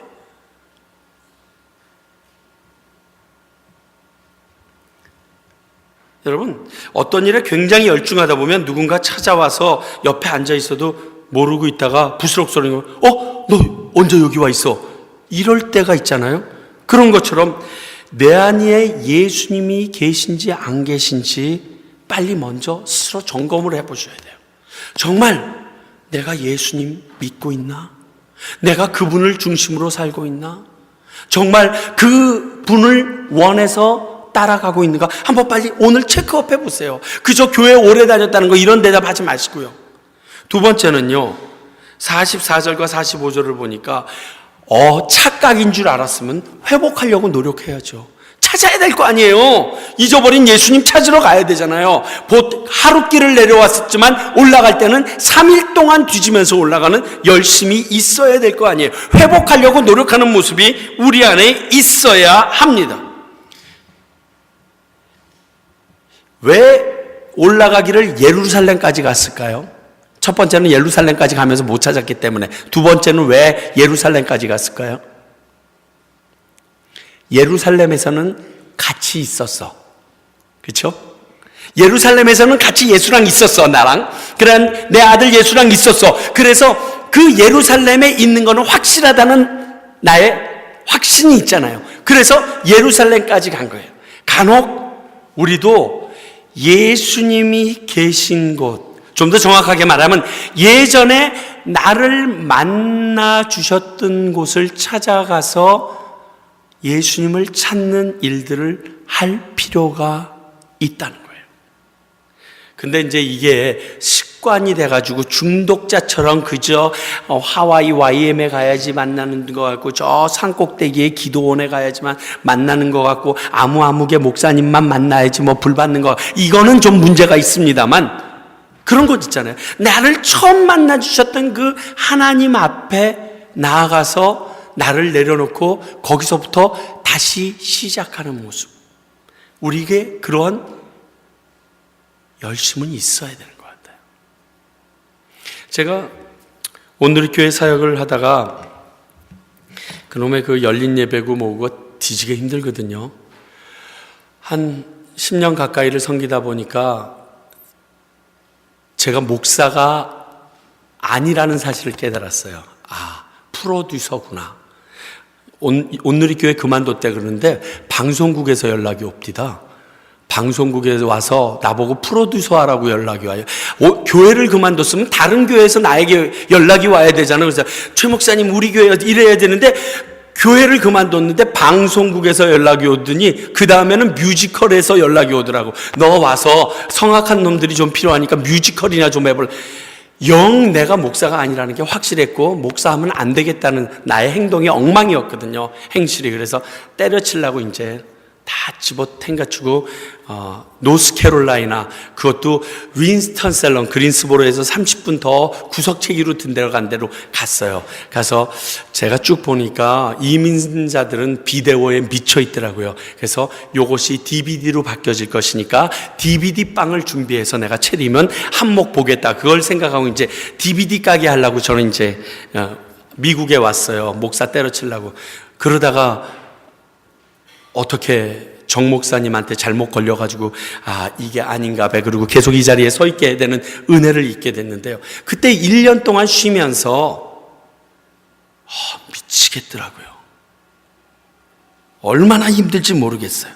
여러분, 어떤 일에 굉장히 열중하다 보면 누군가 찾아와서 옆에 앉아 있어도 모르고 있다가 부스럭소리가 너 언제 여기 와 있어? 이럴 때가 있잖아요. 그런 것처럼 내 안에 예수님이 계신지 안 계신지 빨리 먼저 스스로 점검을 해보셔야 돼요. 정말 내가 예수님 믿고 있나? 내가 그분을 중심으로 살고 있나? 정말 그분을 원해서 따라가고 있는가? 한번 빨리 오늘 체크업 해보세요. 그저 교회 오래 다녔다는 거 이런 대답하지 마시고요. 두 번째는요, 44절과 45절을 보니까 착각인 줄 알았으면 회복하려고 노력해야죠. 찾아야 될 거 아니에요. 잊어버린 예수님 찾으러 가야 되잖아요. 하루길을 내려왔었지만 올라갈 때는 3일 동안 뒤지면서 올라가는 열심이 있어야 될 거 아니에요. 회복하려고 노력하는 모습이 우리 안에 있어야 합니다. 왜 올라가기를 예루살렘까지 갔을까요? 첫 번째는 예루살렘까지 가면서 못 찾았기 때문에. 두 번째는 왜 예루살렘까지 갔을까요? 예루살렘에서는 같이 있었어. 그렇죠? 예루살렘에서는 같이 예수랑 있었어, 나랑. 그래, 내 아들 예수랑 있었어. 그래서 그 예루살렘에 있는 거는 확실하다는 나의 확신이 있잖아요. 그래서 예루살렘까지 간 거예요. 간혹 우리도 예수님이 계신 곳, 좀 더 정확하게 말하면 예전에 나를 만나 주셨던 곳을 찾아가서 예수님을 찾는 일들을 할 필요가 있다는 거예요. 근데 이제 이게 습관이 돼가지고 중독자처럼 그저 하와이 YM에 가야지 만나는 것 같고, 저 산꼭대기에 기도원에 가야지만 만나는 것 같고, 아무개 목사님만 만나야지 뭐 불 받는 거, 이거는 좀 문제가 있습니다만, 그런 것 있잖아요. 나를 처음 만나 주셨던 그 하나님 앞에 나아가서 나를 내려놓고 거기서부터 다시 시작하는 모습. 우리에게 그런 열심은 있어야 되는 것 같아요. 제가 오늘의 교회 사역을 하다가 그놈의 그 열린 예배구 모으고 뒤지게 힘들거든요. 한 10년 가까이를 섬기다 보니까 제가 목사가 아니라는 사실을 깨달았어요. 프로듀서구나. 오늘의 교회 그만뒀대 그러는데 방송국에서 연락이 옵디다. 방송국에서 와서 나보고 프로듀서 하라고 연락이 와요. 교회를 그만뒀으면 다른 교회에서 나에게 연락이 와야 되잖아요. 그래서 최 목사님 우리 교회 이래야 되는데 교회를 그만뒀는데 방송국에서 연락이 오더니 그 다음에는 뮤지컬에서 연락이 오더라고. 너 와서 성악한 놈들이 좀 필요하니까 뮤지컬이나 좀 해볼. 영 내가 목사가 아니라는 게 확실했고 목사하면 안 되겠다는 나의 행동이 엉망이었거든요. 행실이. 그래서 때려치려고 이제 다 집어 탱가치고 노스캐롤라이나, 그것도 윈스턴셀런 그린스보로에서 30분 더 구석체기로 들어간 데로 갔어요. 가서 제가 쭉 보니까 이민자들은 비데오에 미쳐 있더라고요. 그래서 요것이 DVD로 바뀌어질 것이니까 DVD 빵을 준비해서 내가 차리면 한몫 보겠다. 그걸 생각하고 이제 DVD 가게 하려고 저는 이제 미국에 왔어요. 목사 때려치려고. 그러다가 어떻게 정 목사님한테 잘못 걸려가지고 이게 아닌가 봐. 그리고 계속 이 자리에 서 있게 되는 은혜를 잊게 됐는데요. 그때 1년 동안 쉬면서 미치겠더라고요. 얼마나 힘들지 모르겠어요.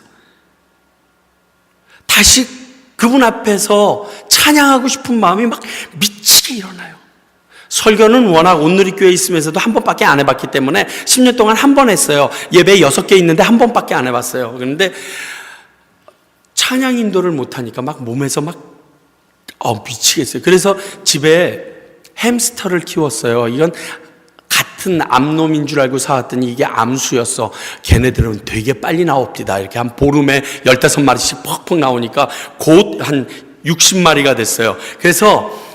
다시 그분 앞에서 찬양하고 싶은 마음이 막 미치게 일어나요. 설교는 워낙 온누리 교회에 있으면서도 한 번밖에 안 해봤기 때문에 10년 동안 한 번 했어요. 예배 6개 있는데 한 번밖에 안 해봤어요. 그런데 찬양 인도를 못하니까 막 몸에서 막 미치겠어요. 그래서 집에 햄스터를 키웠어요. 이건 같은 암놈인 줄 알고 사왔더니 이게 암수였어. 걔네들은 되게 빨리 나옵니다. 이렇게 한 보름에 15마리씩 퍽퍽 나오니까 곧 한 60마리가 됐어요. 그래서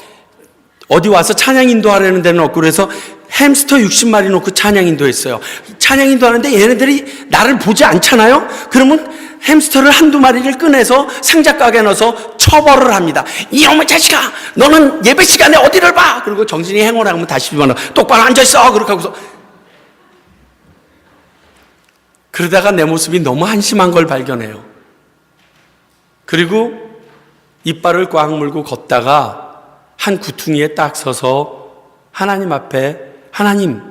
어디 와서 찬양 인도하려는 데는 없고, 그래서 햄스터 60마리 놓고 찬양 인도했어요. 찬양 인도하는데 얘네들이 나를 보지 않잖아요? 그러면 햄스터를 한두 마리를 꺼내서 상자 가게에 넣어서 처벌을 합니다. 이놈의 자식아, 너는 예배 시간에 어디를 봐? 그리고 정신이 행오라고 다시 집어넣어. 똑바로 앉아있어. 그렇게 하고서. 그러다가 내 모습이 너무 한심한 걸 발견해요. 그리고 이빨을 꽉 물고 걷다가 한 구퉁이에 딱 서서 하나님 앞에, 하나님,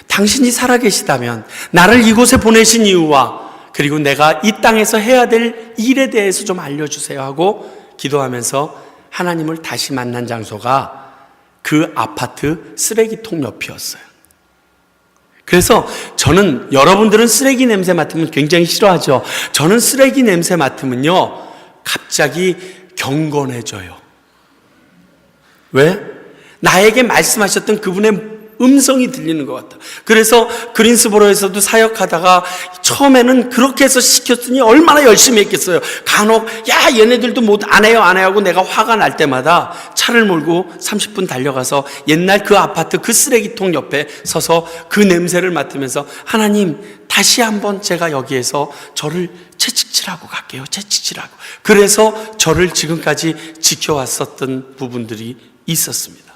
당신이 살아계시다면 나를 이곳에 보내신 이유와 그리고 내가 이 땅에서 해야 될 일에 대해서 좀 알려주세요 하고 기도하면서 하나님을 다시 만난 장소가 그 아파트 쓰레기통 옆이었어요. 그래서 저는, 여러분들은 쓰레기 냄새 맡으면 굉장히 싫어하죠. 저는 쓰레기 냄새 맡으면요 갑자기 경건해져요. 왜? 나에게 말씀하셨던 그분의 음성이 들리는 것 같다. 그래서 그린스보로에서도 사역하다가 처음에는 그렇게 해서 시켰더니 얼마나 열심히 했겠어요. 간혹 야 얘네들도 안 해요 하고 내가 화가 날 때마다 차를 몰고 30분 달려가서 옛날 그 아파트 그 쓰레기통 옆에 서서 그 냄새를 맡으면서 하나님 다시 한번 제가 여기에서 저를 채찍질하고 갈게요. 채찍질하고. 그래서 저를 지금까지 지켜왔었던 부분들이 있었습니다.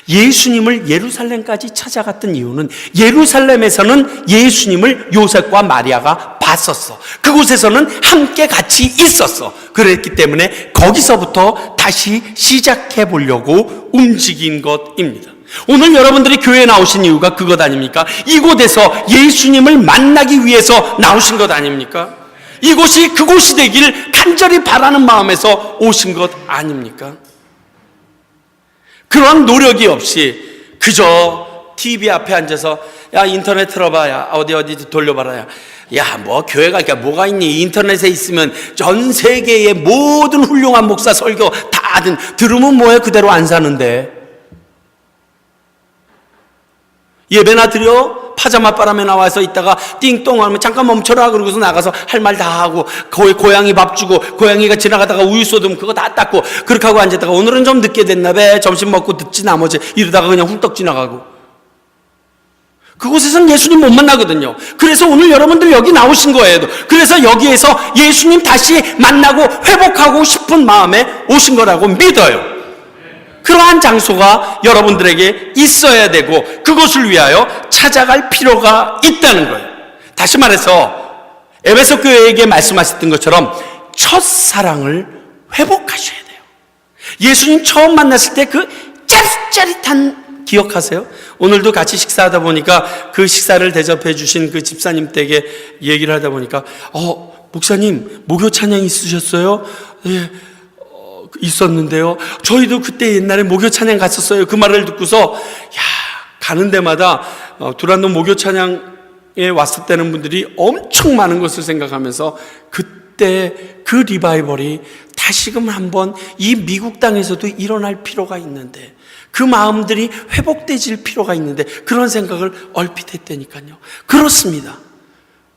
예수님을 예루살렘까지 찾아갔던 이유는 예루살렘에서는 예수님을 요셉과 마리아가 봤었어. 그곳에서는 함께 같이 있었어. 그랬기 때문에 거기서부터 다시 시작해 보려고 움직인 것입니다. 오늘 여러분들이 교회에 나오신 이유가 그것 아닙니까? 이곳에서 예수님을 만나기 위해서 나오신 것 아닙니까? 이곳이 그곳이 되길 간절히 바라는 마음에서 오신 것 아닙니까? 그런 노력이 없이 그저 TV 앞에 앉아서 야 인터넷 틀어봐, 야 어디 돌려봐라, 야 뭐 교회가 뭐가 있니? 인터넷에 있으면 전 세계의 모든 훌륭한 목사 설교 다 들으면 뭐해? 그대로 안 사는데 예배나 드려? 파자마 바람에 나와서 있다가 띵동 하면 잠깐 멈춰라 그러고서 나가서 할 말 다 하고 거기 고양이 밥 주고 고양이가 지나가다가 우유 쏟으면 그거 다 닦고 그렇게 하고 앉았다가 오늘은 좀 늦게 됐나 봐 점심 먹고 듣지 나머지 이러다가 그냥 훌떡 지나가고 그곳에서는 예수님 못 만나거든요. 그래서 오늘 여러분들 여기 나오신 거예요. 그래서 여기에서 예수님 다시 만나고 회복하고 싶은 마음에 오신 거라고 믿어요. 그러한 장소가 여러분들에게 있어야 되고 그것을 위하여 찾아갈 필요가 있다는 거예요. 다시 말해서 에베소 교회에게 말씀하셨던 것처럼 첫사랑을 회복하셔야 돼요. 예수님 처음 만났을 때 그 짜릿짜릿한 기억하세요? 오늘도 같이 식사하다 보니까 그 식사를 대접해 주신 그 집사님 댁에 얘기를 하다 보니까 목사님 목요 찬양 있으셨어요? 예. 있었는데요. 저희도 그때 옛날에 목요 찬양 갔었어요. 그 말을 듣고서 가는 데마다 두란노 목요 찬양에 왔을 때는 분들이 엄청 많은 것을 생각하면서 그때 그 리바이벌이 다시금 한번 이 미국 땅에서도 일어날 필요가 있는데 그 마음들이 회복되질 필요가 있는데 그런 생각을 얼핏 했다니까요. 그렇습니다.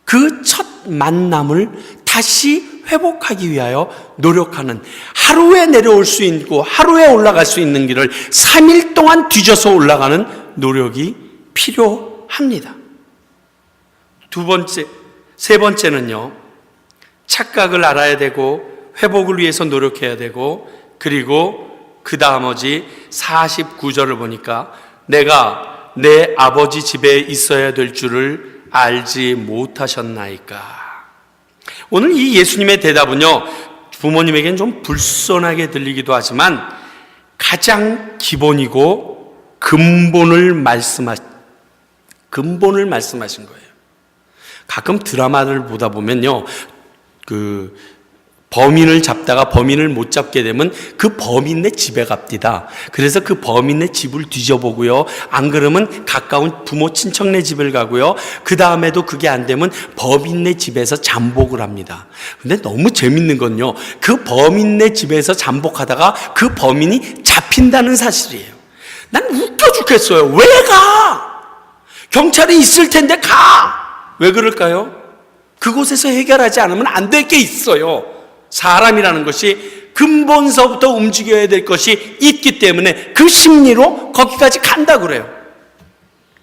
그 첫 만남을 다시 회복하기 위하여 노력하는, 하루에 내려올 수 있고 하루에 올라갈 수 있는 길을 3일 동안 뒤져서 올라가는 노력이 필요합니다. 세 번째는요, 착각을 알아야 되고 회복을 위해서 노력해야 되고, 그리고 그 나머지 49절을 보니까 내가 내 아버지 집에 있어야 될 줄을 알지 못하셨나이까. 오늘 이 예수님의 대답은요, 부모님에겐 좀 불손하게 들리기도 하지만 가장 기본이고 근본을 말씀하신 거예요. 가끔 드라마를 보다 보면요, 그 범인을 잡다가 범인을 못 잡게 되면 그 범인네 집에 갑디다. 그래서 그 범인네 집을 뒤져보고요, 안 그러면 가까운 부모 친척네 집을 가고요, 그 다음에도 그게 안 되면 범인네 집에서 잠복을 합니다. 근데 너무 재밌는 건요, 그 범인네 집에서 잠복하다가 그 범인이 잡힌다는 사실이에요. 난 웃겨 죽겠어요. 왜 가? 경찰이 있을 텐데 가! 왜 그럴까요? 그곳에서 해결하지 않으면 안 될 게 있어요. 사람이라는 것이 근본서부터 움직여야 될 것이 있기 때문에 그 심리로 거기까지 간다고 그래요.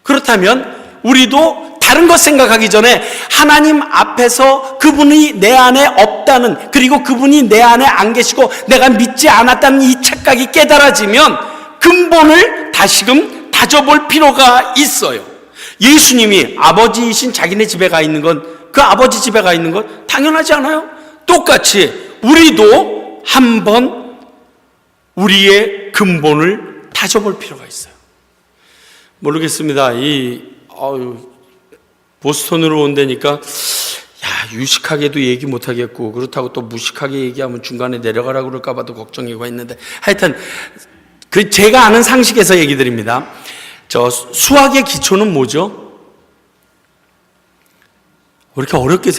그렇다면 우리도 다른 것 생각하기 전에 하나님 앞에서 그분이 내 안에 없다는, 그리고 그분이 내 안에 안 계시고 내가 믿지 않았다는 이 착각이 깨달아지면 근본을 다시금 다져볼 필요가 있어요. 예수님이 아버지이신 자기네 집에 가 있는 건, 그 아버지 집에 가 있는 건 당연하지 않아요? 똑같이 우리도 한번 우리의 근본을 다져볼 필요가 있어요. 모르겠습니다. 보스턴으로 온다니까 유식하게도 얘기 못하겠고, 그렇다고 또 무식하게 얘기하면 중간에 내려가라고 그럴까 봐도 걱정이고 했는데, 하여튼 제가 아는 상식에서 얘기 드립니다. 수학의 기초는 뭐죠? 왜 이렇게 어렵게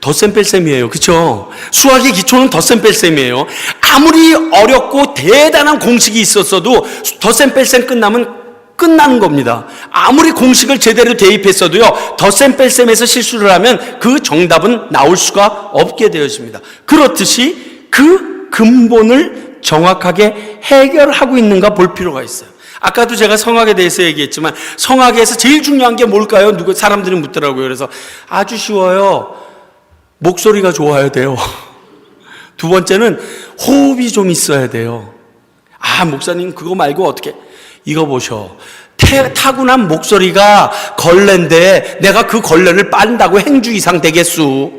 덧셈 뺄셈이에요. 그렇죠? 수학의 기초는 덧셈 뺄셈이에요. 아무리 어렵고 대단한 공식이 있었어도 덧셈 뺄셈 끝나면 끝나는 겁니다. 아무리 공식을 제대로 대입했어도요, 덧셈 뺄셈에서 실수를 하면 그 정답은 나올 수가 없게 되어집니다. 그렇듯이 그 근본을 정확하게 해결하고 있는가 볼 필요가 있어요. 아까도 제가 성악에 대해서 얘기했지만, 성악에서 제일 중요한 게 뭘까요? 사람들이 묻더라고요. 그래서 아주 쉬워요. 목소리가 좋아야 돼요. 두 번째는 호흡이 좀 있어야 돼요. 목사님 그거 말고 어떻게? 이거 보셔. 타고난 목소리가 걸레인데 내가 그 걸레를 빤다고 행주 이상 되겠수?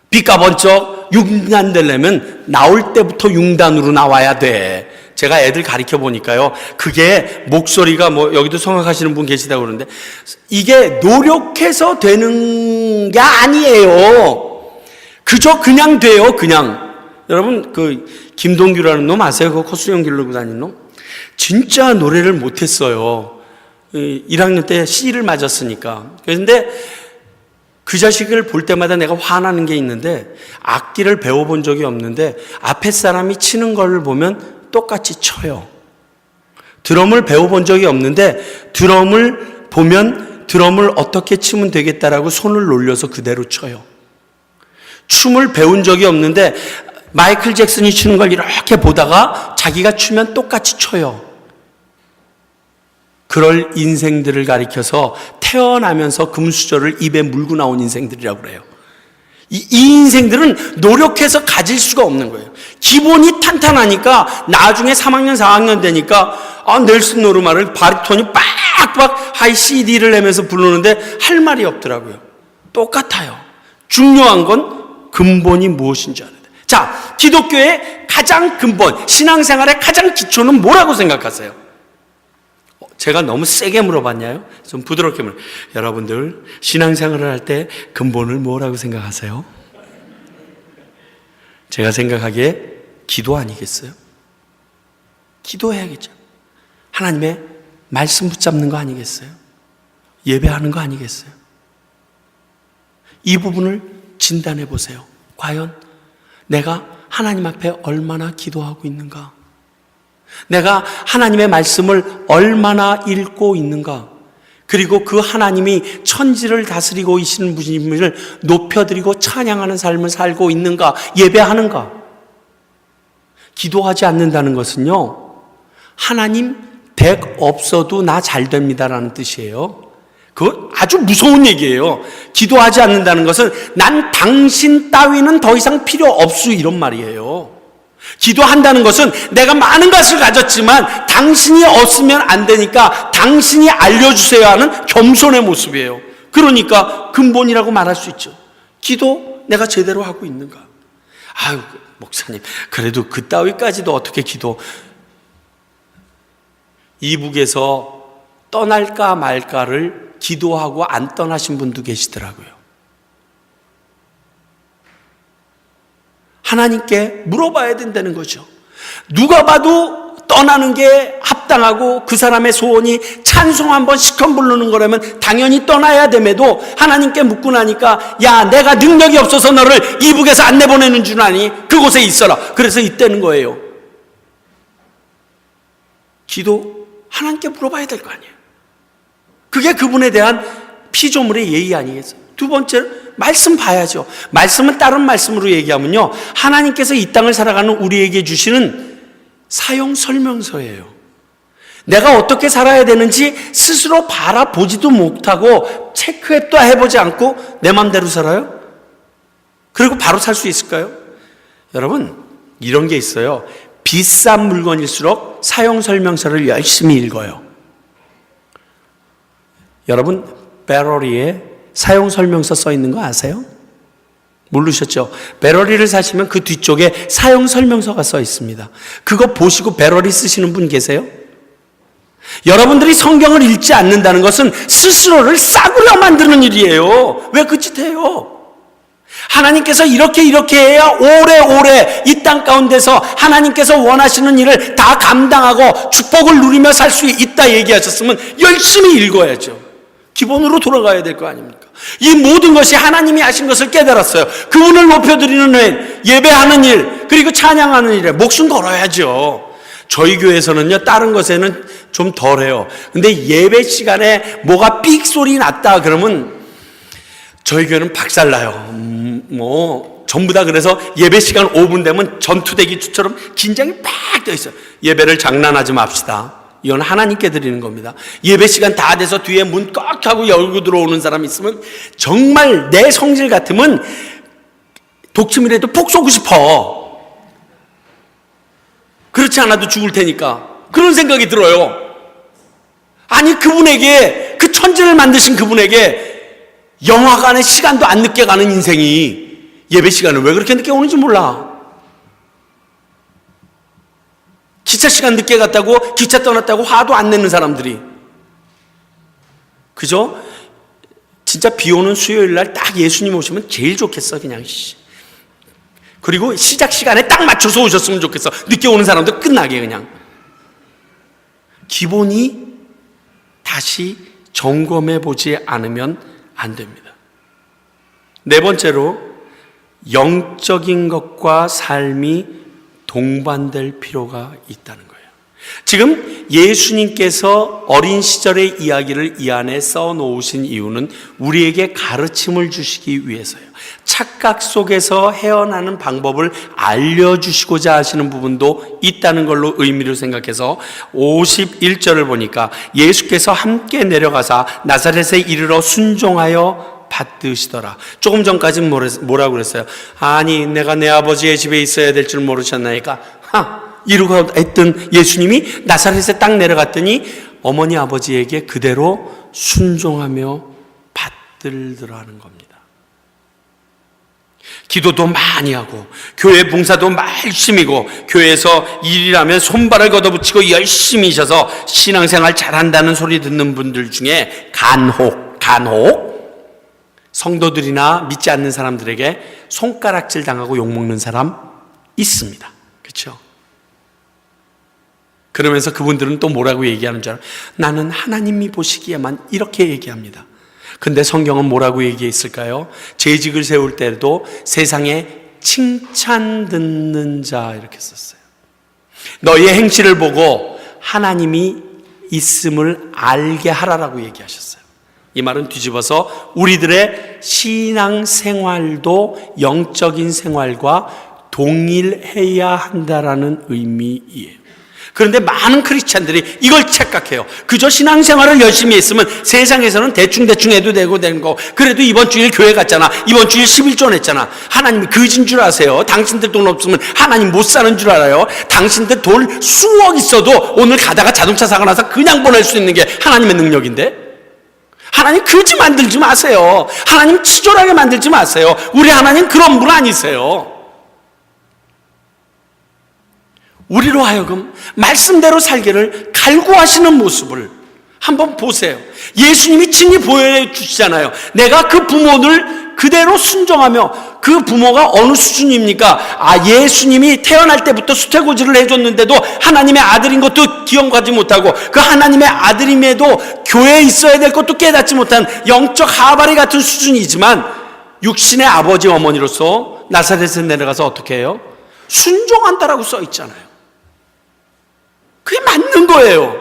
빛가 번쩍 융단 되려면 나올 때부터 융단으로 나와야 돼. 제가 애들 가르쳐 보니까요, 그게 목소리가 여기도 성악하시는 분 계시다고 그러는데, 이게 노력해서 되는 게 아니에요. 그저 그냥 돼요. 그냥. 여러분 김동규라는 놈 아세요? 그 콧수염 기르고 다니는 놈? 진짜 노래를 못했어요. 1학년 때 C를 맞았으니까. 그런데 그 자식을 볼 때마다 내가 화나는 게 있는데, 악기를 배워본 적이 없는데 앞에 사람이 치는 걸 보면 똑같이 쳐요. 드럼을 배워본 적이 없는데 드럼을 보면 드럼을 어떻게 치면 되겠다라고 손을 놀려서 그대로 쳐요. 춤을 배운 적이 없는데 마이클 잭슨이 추는 걸 이렇게 보다가 자기가 추면 똑같이 춰요. 그럴 인생들을 가리켜서 태어나면서 금수저를 입에 물고 나온 인생들이라고 그래요. 이 인생들은 노력해서 가질 수가 없는 거예요. 기본이 탄탄하니까 나중에 3학년, 4학년 되니까 넬슨 노르마를 바리톤이 빡빡 하이 CD를 내면서 부르는데 할 말이 없더라고요. 똑같아요. 중요한 건 근본이 무엇인지 알아야 돼요. 자, 기독교의 가장 근본, 신앙생활의 가장 기초는 뭐라고 생각하세요? 제가 너무 세게 물어봤나요? 좀 부드럽게 여러분들 신앙생활을 할 때 근본을 뭐라고 생각하세요? 제가 생각하기에 기도 아니겠어요? 기도해야겠죠. 하나님의 말씀 붙잡는 거 아니겠어요? 예배하는 거 아니겠어요? 이 부분을 진단해 보세요. 과연 내가 하나님 앞에 얼마나 기도하고 있는가? 내가 하나님의 말씀을 얼마나 읽고 있는가? 그리고 그 하나님이 천지를 다스리고 계시는 분을 높여드리고 찬양하는 삶을 살고 있는가? 예배하는가? 기도하지 않는다는 것은요, 하나님 백 없어도 나 잘 됩니다라는 뜻이에요. 그거 아주 무서운 얘기예요. 기도하지 않는다는 것은 난 당신 따위는 더 이상 필요 없수, 이런 말이에요. 기도한다는 것은 내가 많은 것을 가졌지만 당신이 없으면 안 되니까 당신이 알려주세요 하는 겸손의 모습이에요. 그러니까 근본이라고 말할 수 있죠. 기도 내가 제대로 하고 있는가? 아유, 목사님 그래도 그 따위까지도 어떻게 기도? 이북에서 떠날까 말까를 기도하고 안 떠나신 분도 계시더라고요. 하나님께 물어봐야 된다는 거죠. 누가 봐도 떠나는 게 합당하고 그 사람의 소원이 찬송 한번 시컨 부르는 거라면 당연히 떠나야 됨에도 하나님께 묻고 나니까, 야, 내가 능력이 없어서 너를 이북에서 안 내보내는 줄 아니? 그곳에 있어라. 그래서 있다는 거예요. 기도 하나님께 물어봐야 될 거 아니에요. 그게 그분에 대한 피조물의 예의 아니겠어요? 두 번째로 말씀 봐야죠. 말씀은 다른 말씀으로 얘기하면요, 하나님께서 이 땅을 살아가는 우리에게 주시는 사용 설명서예요. 내가 어떻게 살아야 되는지 스스로 바라보지도 못하고 체크도 해보지 않고 내 맘대로 살아요? 그리고 바로 살 수 있을까요? 여러분, 이런 게 있어요. 비싼 물건일수록 사용 설명서를 열심히 읽어요. 여러분, 배러리에 사용 설명서 써 있는 거 아세요? 모르셨죠? 배러리를 사시면 그 뒤쪽에 사용 설명서가 써 있습니다. 그거 보시고 배러리 쓰시는 분 계세요? 여러분들이 성경을 읽지 않는다는 것은 스스로를 싸구려 만드는 일이에요. 왜 그 짓 해요? 하나님께서 이렇게 해야 오래오래 이 땅 가운데서 하나님께서 원하시는 일을 다 감당하고 축복을 누리며 살 수 있다 얘기하셨으면 열심히 읽어야죠. 기본으로 돌아가야 될 거 아닙니까? 이 모든 것이 하나님이 하신 것을 깨달았어요. 그분을 높여드리는 일, 예배하는 일, 그리고 찬양하는 일에 목숨 걸어야죠. 저희 교회에서는요, 다른 것에는 좀 덜해요. 근데 예배 시간에 뭐가 삑 소리 났다 그러면 저희 교회는 박살나요. 전부 다 그래서 예배 시간 5분 되면 전투대기처럼 긴장이 팍 떠 있어요. 예배를 장난하지 맙시다. 이건 하나님께 드리는 겁니다. 예배 시간 다 돼서 뒤에 문 꽉 하고 열고 들어오는 사람 있으면 정말 내 성질 같으면 독침이라도 폭 쏘고 싶어. 그렇지 않아도 죽을 테니까. 그런 생각이 들어요. 아니, 그분에게, 그 천지를 만드신 그분에게 영화관에 시간도 안 늦게 가는 인생이 예배 시간을 왜 그렇게 늦게 오는지 몰라. 기차 시간 늦게 갔다고, 기차 떠났다고 화도 안 내는 사람들이. 그죠? 진짜 비 오는 수요일 날 딱 예수님 오시면 제일 좋겠어, 그냥. 그리고 시작 시간에 딱 맞춰서 오셨으면 좋겠어. 늦게 오는 사람도 끝나게 그냥. 기본이 다시 점검해 보지 않으면 안 됩니다. 네 번째로, 영적인 것과 삶이 동반될 필요가 있다는 거예요. 지금 예수님께서 어린 시절의 이야기를 이 안에 써놓으신 이유는 우리에게 가르침을 주시기 위해서예요. 착각 속에서 헤어나는 방법을 알려주시고자 하시는 부분도 있다는 걸로 의미를 생각해서 51절을 보니까 예수께서 함께 내려가사 나사렛에 이르러 순종하여 받드시더라. 조금 전까지는 뭐라고 그랬어요? 아니, 내가 내 아버지의 집에 있어야 될 줄 모르셨나이까? 이러고 했던 예수님이 나사렛에 딱 내려갔더니 어머니 아버지에게 그대로 순종하며 받들더라는 겁니다. 기도도 많이 하고 교회 봉사도 열심히고 교회에서 일이라면 손발을 걷어붙이고 열심히 있어서 신앙생활 잘한다는 소리 듣는 분들 중에 간혹 성도들이나 믿지 않는 사람들에게 손가락질 당하고 욕먹는 사람 있습니다. 그렇죠? 그러면서 그분들은 또 뭐라고 얘기하는 줄 알아요? 나는 하나님이 보시기에만 이렇게 얘기합니다. 근데 성경은 뭐라고 얘기했을까요? 재직을 세울 때도 세상에 칭찬 듣는 자 이렇게 썼어요. 너희의 행실을 보고 하나님이 있음을 알게 하라라고 얘기하셨어요. 이 말은 뒤집어서 우리들의 신앙생활도 영적인 생활과 동일해야 한다라는 의미이에요. 그런데 많은 크리스찬들이 이걸 착각해요. 그저 신앙생활을 열심히 했으면 세상에서는 대충 해도 되는 거. 그래도 이번 주일 교회 갔잖아. 이번 주일 11조 냈잖아. 하나님이 그진 줄 아세요? 당신들 돈 없으면 하나님 못 사는 줄 알아요? 당신들 돈 수억 있어도 오늘 가다가 자동차 사고 나서 그냥 보낼 수 있는 게 하나님의 능력인데? 하나님 그지 만들지 마세요. 하나님 치졸하게 만들지 마세요. 우리 하나님 그런 분 아니세요. 우리로 하여금 말씀대로 살기를 갈구하시는 모습을 한번 보세요. 예수님이 친히 보여주시잖아요. 내가 그 부모를 그대로 순종하며, 그 부모가 어느 수준입니까? 예수님이 태어날 때부터 수태고지를 해줬는데도 하나님의 아들인 것도 기억하지 못하고 그 하나님의 아들임에도 교회에 있어야 될 것도 깨닫지 못한 영적 하바리 같은 수준이지만 육신의 아버지 어머니로서 나사렛에 내려가서 어떻게 해요? 순종한다라고 써 있잖아요. 그게 맞는 거예요.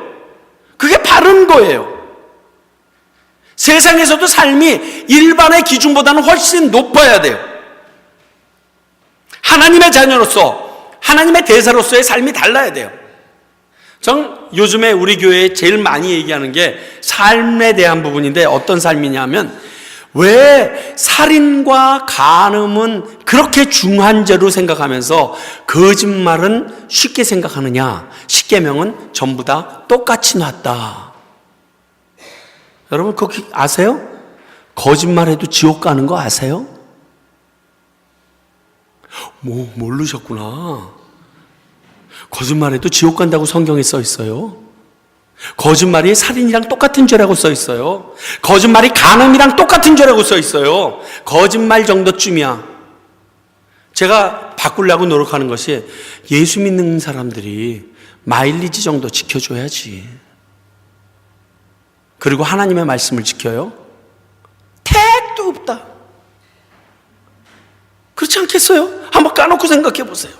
그게 바른 거예요. 세상에서도 삶이 일반의 기준보다는 훨씬 높아야 돼요. 하나님의 자녀로서, 하나님의 대사로서의 삶이 달라야 돼요. 전 요즘에 우리 교회에 제일 많이 얘기하는 게 삶에 대한 부분인데, 어떤 삶이냐면, 왜 살인과 간음은 그렇게 중한 죄로 생각하면서 거짓말은 쉽게 생각하느냐? 십계명은 전부 다 똑같이 놨다. 여러분 그거 아세요? 거짓말해도 지옥 가는 거 아세요? 모르셨구나. 거짓말해도 지옥 간다고 성경에 써 있어요. 거짓말이 살인이랑 똑같은 죄라고 써 있어요. 거짓말이 간음이랑 똑같은 죄라고 써 있어요. 거짓말 정도쯤이야. 제가 바꾸려고 노력하는 것이 예수 믿는 사람들이 마일리지 정도 지켜줘야지. 그리고 하나님의 말씀을 지켜요? 택도 없다. 그렇지 않겠어요? 한번 까놓고 생각해 보세요.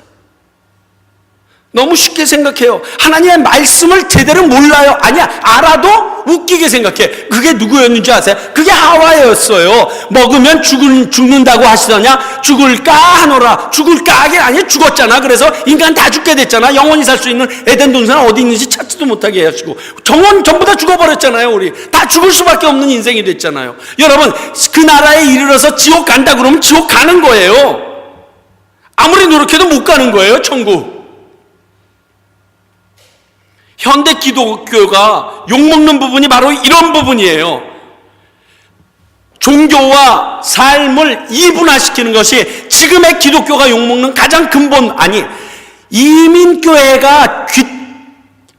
너무 쉽게 생각해요. 하나님의 말씀을 제대로 몰라요. 아니야, 알아도 웃기게 생각해. 그게 누구였는지 아세요? 그게 하와였어요. 먹으면 죽는다고 하시더냐? 죽을까 하노라. 죽을까 하긴 아니에요. 죽었잖아. 그래서 인간 다 죽게 됐잖아. 영원히 살 수 있는 에덴 동산은 어디 있는지 찾지도 못하게 해가지고 전부 다 죽어버렸잖아요. 우리 다 죽을 수밖에 없는 인생이 됐잖아요. 여러분, 그 나라에 이르러서 지옥 간다 그러면 지옥 가는 거예요. 아무리 노력해도 못 가는 거예요. 천국. 현대 기독교가 욕먹는 부분이 바로 이런 부분이에요. 종교와 삶을 이분화시키는 것이 지금의 기독교가 욕먹는 가장 근본, 아니,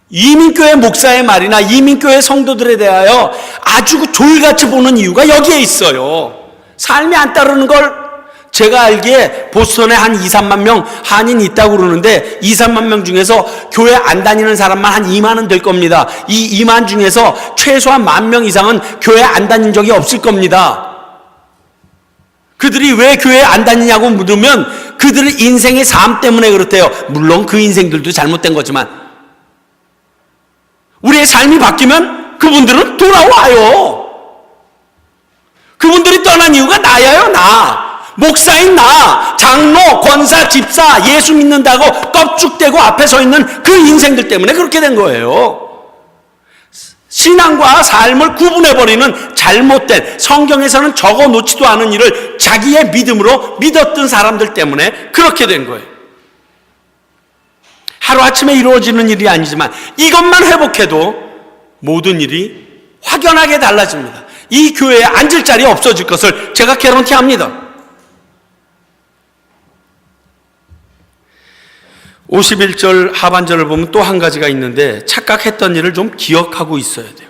이민교회 목사의 말이나 이민교회 성도들에 대하여 아주 졸같이 보는 이유가 여기에 있어요. 삶이 안 따르는 걸. 제가 알기에 보스턴에 한 2, 3만 명 한인이 있다고 그러는데 2, 3만 명 중에서 교회 안 다니는 사람만 한 2만은 될 겁니다. 이 2만 중에서 최소한 10,000명 이상은 교회 안 다닌 적이 없을 겁니다. 그들이 왜 교회 안 다니냐고 물으면 그들의 인생의 삶 때문에 그렇대요. 물론 그 인생들도 잘못된 거지만 우리의 삶이 바뀌면 그분들은 돌아와요. 그분들이 떠난 이유가 나예요, 나. 목사인 나, 장로, 권사, 집사, 예수 믿는다고 껍죽대고 앞에 서 있는 그 인생들 때문에 그렇게 된 거예요. 신앙과 삶을 구분해버리는 잘못된, 성경에서는 적어 놓지도 않은 일을 자기의 믿음으로 믿었던 사람들 때문에 그렇게 된 거예요. 하루아침에 이루어지는 일이 아니지만 이것만 회복해도 모든 일이 확연하게 달라집니다. 이 교회에 앉을 자리 없어질 것을 제가 개런티합니다. 51절 하반절을 보면 또 한 가지가 있는데 착각했던 일을 좀 기억하고 있어야 돼요.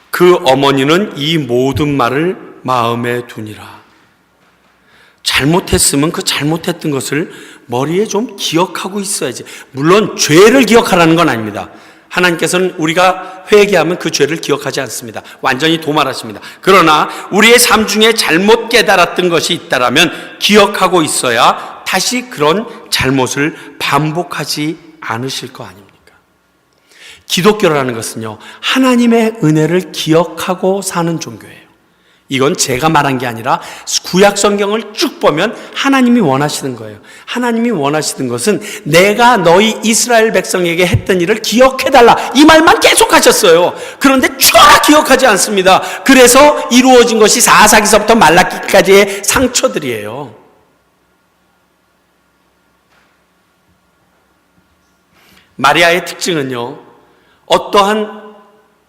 그 어머니는 이 모든 말을 마음에 두니라. 잘못했으면 그 잘못했던 것을 머리에 좀 기억하고 있어야지. 물론 죄를 기억하라는 건 아닙니다. 하나님께서는 우리가 회개하면 그 죄를 기억하지 않습니다. 완전히 도말하십니다. 그러나 우리의 삶 중에 잘못 깨달았던 것이 있다라면 기억하고 있어야 다시 그런 잘못을 반복하지 않으실 거 아닙니까? 기독교라는 것은요, 하나님의 은혜를 기억하고 사는 종교예요. 이건 제가 말한 게 아니라 구약 성경을 쭉 보면 하나님이 원하시는 거예요. 하나님이 원하시는 것은 내가 너희 이스라엘 백성에게 했던 일을 기억해달라, 이 말만 계속 하셨어요. 그런데 쫙 기억하지 않습니다. 그래서 이루어진 것이 사사기서부터 말라기까지의 상처들이에요. 마리아의 특징은요, 어떠한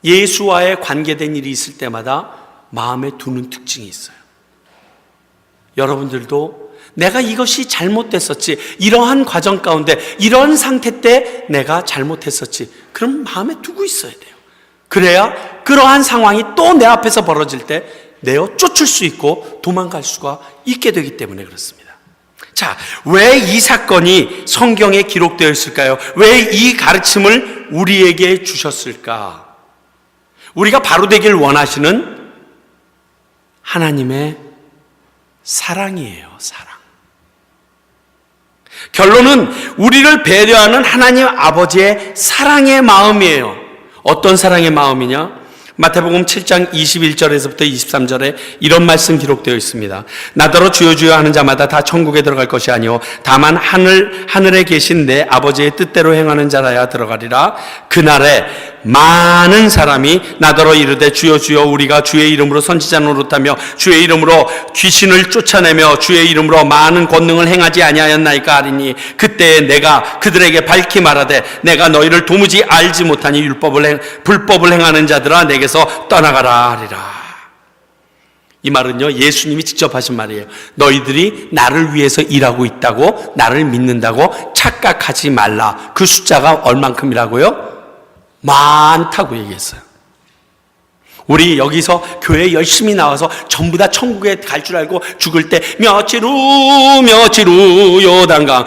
예수와의 관계된 일이 있을 때마다 마음에 두는 특징이 있어요. 여러분들도 내가 이것이 잘못됐었지, 이러한 과정 가운데 이런 상태 때 내가 잘못했었지, 그럼 마음에 두고 있어야 돼요. 그래야 그러한 상황이 또 내 앞에서 벌어질 때 내어 쫓을 수 있고 도망갈 수가 있게 되기 때문에 그렇습니다. 자, 왜 이 사건이 성경에 기록되어 있을까요? 왜 이 가르침을 우리에게 주셨을까? 우리가 바로 되길 원하시는 하나님의 사랑이에요, 사랑. 결론은 우리를 배려하는 하나님 아버지의 사랑의 마음이에요. 어떤 사랑의 마음이냐? 마태복음 7장 21절에서부터 23절에 이런 말씀 기록되어 있습니다. 나더러 주여 주여 하는 자마다 다 천국에 들어갈 것이 아니요 다만 하늘에 계신 내 아버지의 뜻대로 행하는 자라야 들어가리라. 그날에 많은 사람이 나더러 이르되 주여 주여 우리가 주의 이름으로 선지자 노릇하며 주의 이름으로 귀신을 쫓아내며 주의 이름으로 많은 권능을 행하지 아니하였나이까 하리니 그때에 내가 그들에게 밝히 말하되 내가 너희를 도무지 알지 못하니 불법을 행하는 자들아 내게서 떠나가라 하리라. 이 말은요, 예수님이 직접 하신 말이에요. 너희들이 나를 위해서 일하고 있다고, 나를 믿는다고 착각하지 말라. 그 숫자가 얼만큼이라고요? 많다고 얘기했어요. 우리 여기서 교회 열심히 나와서 전부 다 천국에 갈 줄 알고 죽을 때 며칠 후 요단강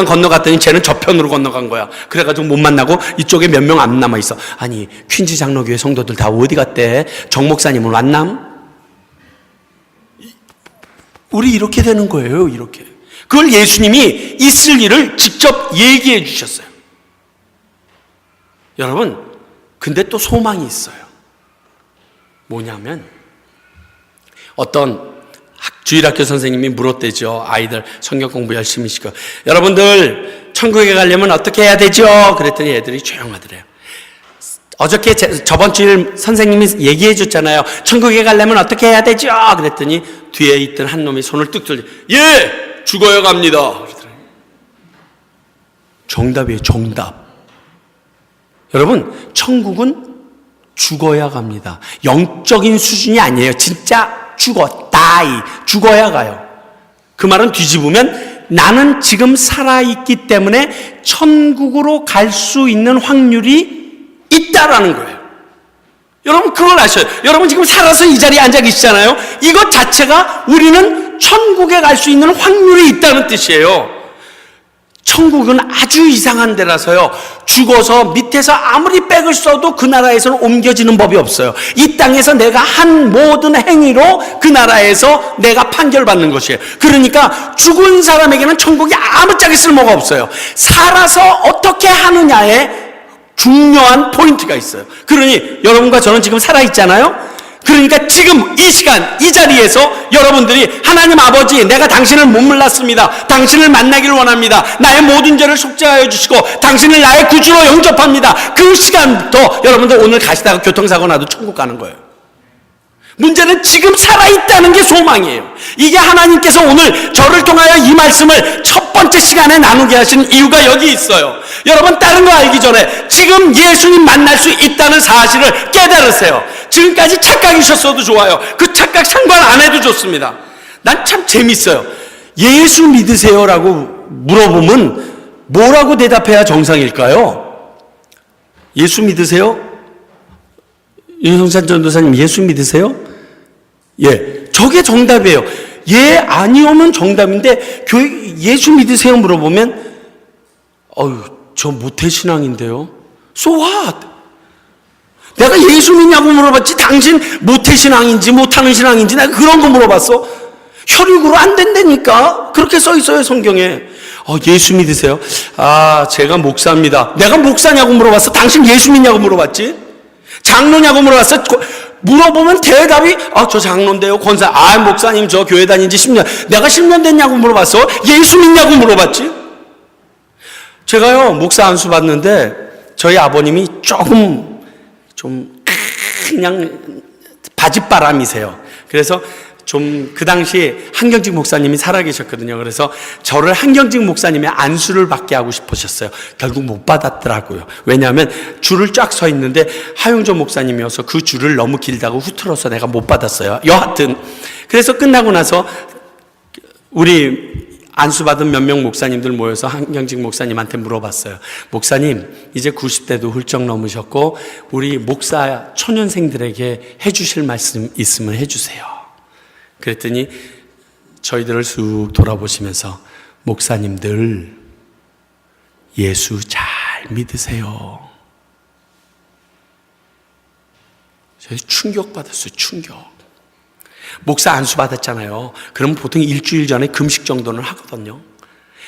건너갔더니 쟤는 저편으로 건너간 거야. 그래가지고 못 만나고 이쪽에 몇 명 안 남아있어. 아니, 퀸즈 장로교회 성도들 다 어디 갔대? 정 목사님은 왔남? 우리 이렇게 되는 거예요. 이렇게. 그걸 예수님이 있을 일을 직접 얘기해 주셨어요. 여러분, 근데 또 소망이 있어요. 뭐냐면 어떤 주일학교 선생님이 물었대죠. 아이들 성경 공부 열심히 시켜. 여러분들 천국에 가려면 어떻게 해야 되죠? 그랬더니 애들이 조용하더래요. 어저께 저번 주일 선생님이 얘기해 줬잖아요. 천국에 가려면 어떻게 해야 되죠? 그랬더니 뒤에 있던 한 놈이 손을 뚝 들려. 예! 죽어야 갑니다. 그러더래요. 정답이에요. 정답. 여러분, 천국은 죽어야 갑니다. 영적인 수준이 아니에요. 진짜 죽어야 가요. 그 말은 뒤집으면 나는 지금 살아있기 때문에 천국으로 갈 수 있는 확률이 있다라는 거예요. 여러분, 그걸 아셔요. 여러분 지금 살아서 이 자리에 앉아 계시잖아요. 이것 자체가 우리는 천국에 갈 수 있는 확률이 있다는 뜻이에요. 천국은 아주 이상한 데라서요. 죽어서 밑에서 아무리 백을 써도 그 나라에서는 옮겨지는 법이 없어요. 이 땅에서 내가 한 모든 행위로 그 나라에서 내가 판결받는 것이에요. 그러니까 죽은 사람에게는 천국이 아무짝에 쓸모가 없어요. 살아서 어떻게 하느냐에 중요한 포인트가 있어요. 그러니 여러분과 저는 지금 살아있잖아요. 그러니까 지금 이 시간 이 자리에서 여러분들이 하나님 아버지, 내가 당신을 못 몰랐습니다. 당신을 만나기를 원합니다. 나의 모든 죄를 속죄하여 주시고 당신을 나의 구주로 영접합니다. 그 시간부터 여러분들 오늘 가시다가 교통사고 나도 천국 가는 거예요. 문제는 지금 살아있다는 게 소망이에요. 이게 하나님께서 오늘 저를 통하여 이 말씀을 첫 번째 시간에 나누게 하신 이유가 여기 있어요. 여러분, 다른 거 알기 전에 지금 예수님 만날 수 있다는 사실을 깨달으세요. 지금까지 착각이셨어도 좋아요. 그 착각 상관 안 해도 좋습니다. 난 참 재밌어요. 예수 믿으세요라고 물어보면 뭐라고 대답해야 정상일까요? 예수 믿으세요? 윤성찬 전도사님, 예수 믿으세요? 예, 저게 정답이에요. 예, 아니오면 정답인데 예수 믿으세요 물어보면 저 모태신앙인데요. So what? 내가 예수 믿냐고 물어봤지 당신 모태신앙인지 못하는 신앙인지 내가 그런 거 물어봤어? 혈육으로 안 된다니까. 그렇게 써 있어요, 성경에. 예수 믿으세요? 제가 목사입니다. 내가 목사냐고 물어봤어? 당신 예수 믿냐고 물어봤지? 장로냐고 물어봤어? 물어보면 대답이 저 장로인데요. 권사. 목사님 저 교회 다닌 지 10년. 내가 10년 됐냐고 물어봤어? 예수 믿냐고 물어봤지? 제가요 목사 안수 받는데 저희 아버님이 조금 좀 그냥 바짓바람이세요. 그래서 좀 그 당시 한경직 목사님이 살아계셨거든요. 그래서 저를 한경직 목사님의 안수를 받게 하고 싶으셨어요. 결국 못 받았더라고요. 왜냐하면 줄을 쫙 서 있는데 하용조 목사님이어서 그 줄을 너무 길다고 후틀어서 내가 못 받았어요. 여하튼 그래서 끝나고 나서 우리 안수받은 몇 명 목사님들 모여서 한경직 목사님한테 물어봤어요. 목사님, 이제 90대도 훌쩍 넘으셨고 우리 목사 초년생들에게 해주실 말씀 있으면 해주세요. 그랬더니 저희들을 쑥 돌아보시면서 목사님들 예수 잘 믿으세요. 저희 충격받았어요. 충격. 목사 안수 받았잖아요. 그럼 보통 일주일 전에 금식 정도는 하거든요.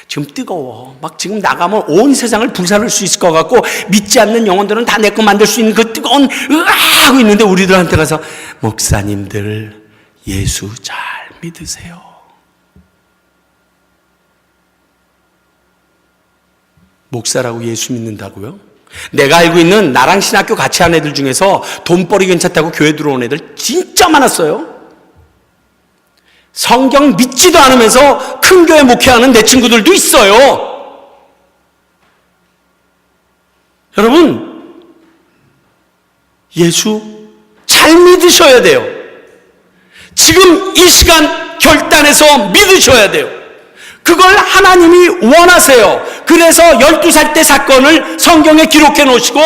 지금 뜨거워. 막 지금 나가면 온 세상을 불살을 수 있을 것 같고 믿지 않는 영혼들은 다 내 거 만들 수 있는 그 뜨거운 하고 있는데 우리들한테 가서 목사님들 예수 잘 믿으세요. 목사라고 예수 믿는다고요? 내가 알고 있는 나랑 신학교 같이 한 애들 중에서 돈벌이 괜찮다고 교회 들어온 애들 진짜 많았어요. 성경 믿지도 않으면서 큰 교회 목회하는 내 친구들도 있어요. 여러분, 예수 잘 믿으셔야 돼요. 지금 이 시간 결단해서 믿으셔야 돼요. 그걸 하나님이 원하세요. 그래서 12살 때 사건을 성경에 기록해 놓으시고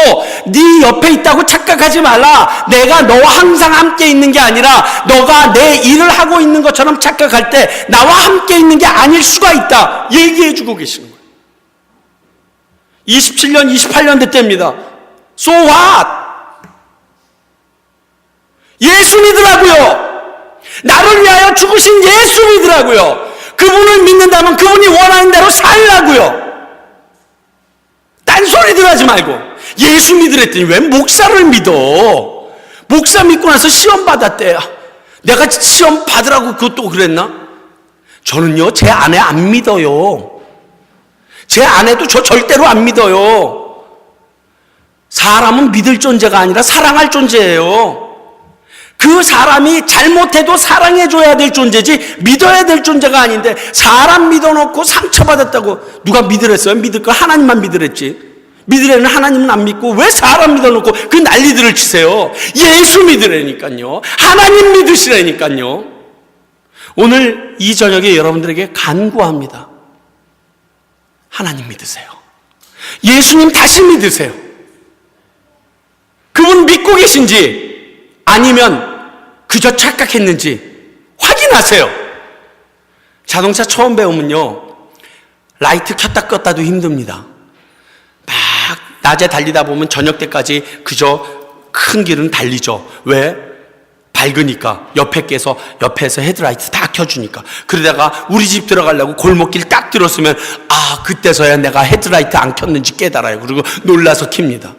네 옆에 있다고 착각하지 말라. 내가 너와 항상 함께 있는 게 아니라 너가 내 일을 하고 있는 것처럼 착각할 때 나와 함께 있는 게 아닐 수가 있다. 얘기해 주고 계시는 거예요. 27년, 28년 때입니다. So what? 예수 믿으라고요. 나를 위하여 죽으신 예수 믿으라고요. 그분을 믿는다면 그분이 원하는 대로 살라고요. 딴소리들 하지 말고 예수 믿으랬더니 왜 목사를 믿어? 목사 믿고 나서 시험 받았대. 내가 시험 받으라고 그것도 그랬나? 저는요 제 아내 안 믿어요. 제 아내도 저 절대로 안 믿어요. 사람은 믿을 존재가 아니라 사랑할 존재예요. 그 사람이 잘못해도 사랑해줘야 될 존재지 믿어야 될 존재가 아닌데 사람 믿어놓고 상처받았다고 누가 믿으랬어요? 믿을 거 하나님만 믿으랬지. 믿으려는 하나님은 안 믿고 왜 사람 믿어놓고 그 난리들을 치세요? 예수 믿으라니까요. 하나님 믿으시라니까요. 오늘 이 저녁에 여러분들에게 간구합니다. 하나님 믿으세요. 예수님 다시 믿으세요. 그분 믿고 계신지 아니면 그저 착각했는지 확인하세요. 자동차 처음 배우면요 라이트 켰다 껐다도 힘듭니다. 막 낮에 달리다 보면 저녁 때까지 그저 큰 길은 달리죠. 왜? 밝으니까 옆에서 헤드라이트 다 켜주니까. 그러다가 우리 집 들어가려고 골목길 딱 들었으면 그때서야 내가 헤드라이트 안 켰는지 깨달아요. 그리고 놀라서 킵니다.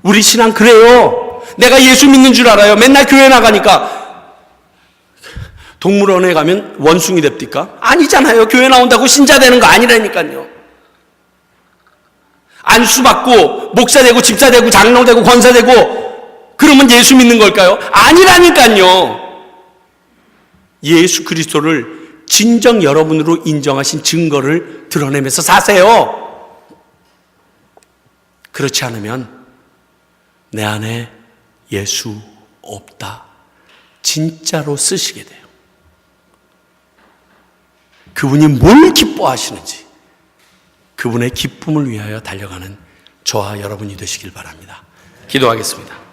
우리 신앙 그래요. 내가 예수 믿는 줄 알아요. 맨날 교회 나가니까. 동물원에 가면 원숭이 됩니까? 아니잖아요. 교회 나온다고 신자 되는 거 아니라니까요. 안수 받고 목사 되고 집사 되고 장로 되고 권사 되고 그러면 예수 믿는 걸까요? 아니라니까요. 예수 그리스도를 진정 여러분으로 인정하신 증거를 드러내면서 사세요. 그렇지 않으면 내 안에 예수 없다. 진짜로 쓰시게 돼요. 그분이 뭘 기뻐하시는지 그분의 기쁨을 위하여 달려가는 저와 여러분이 되시길 바랍니다. 기도하겠습니다.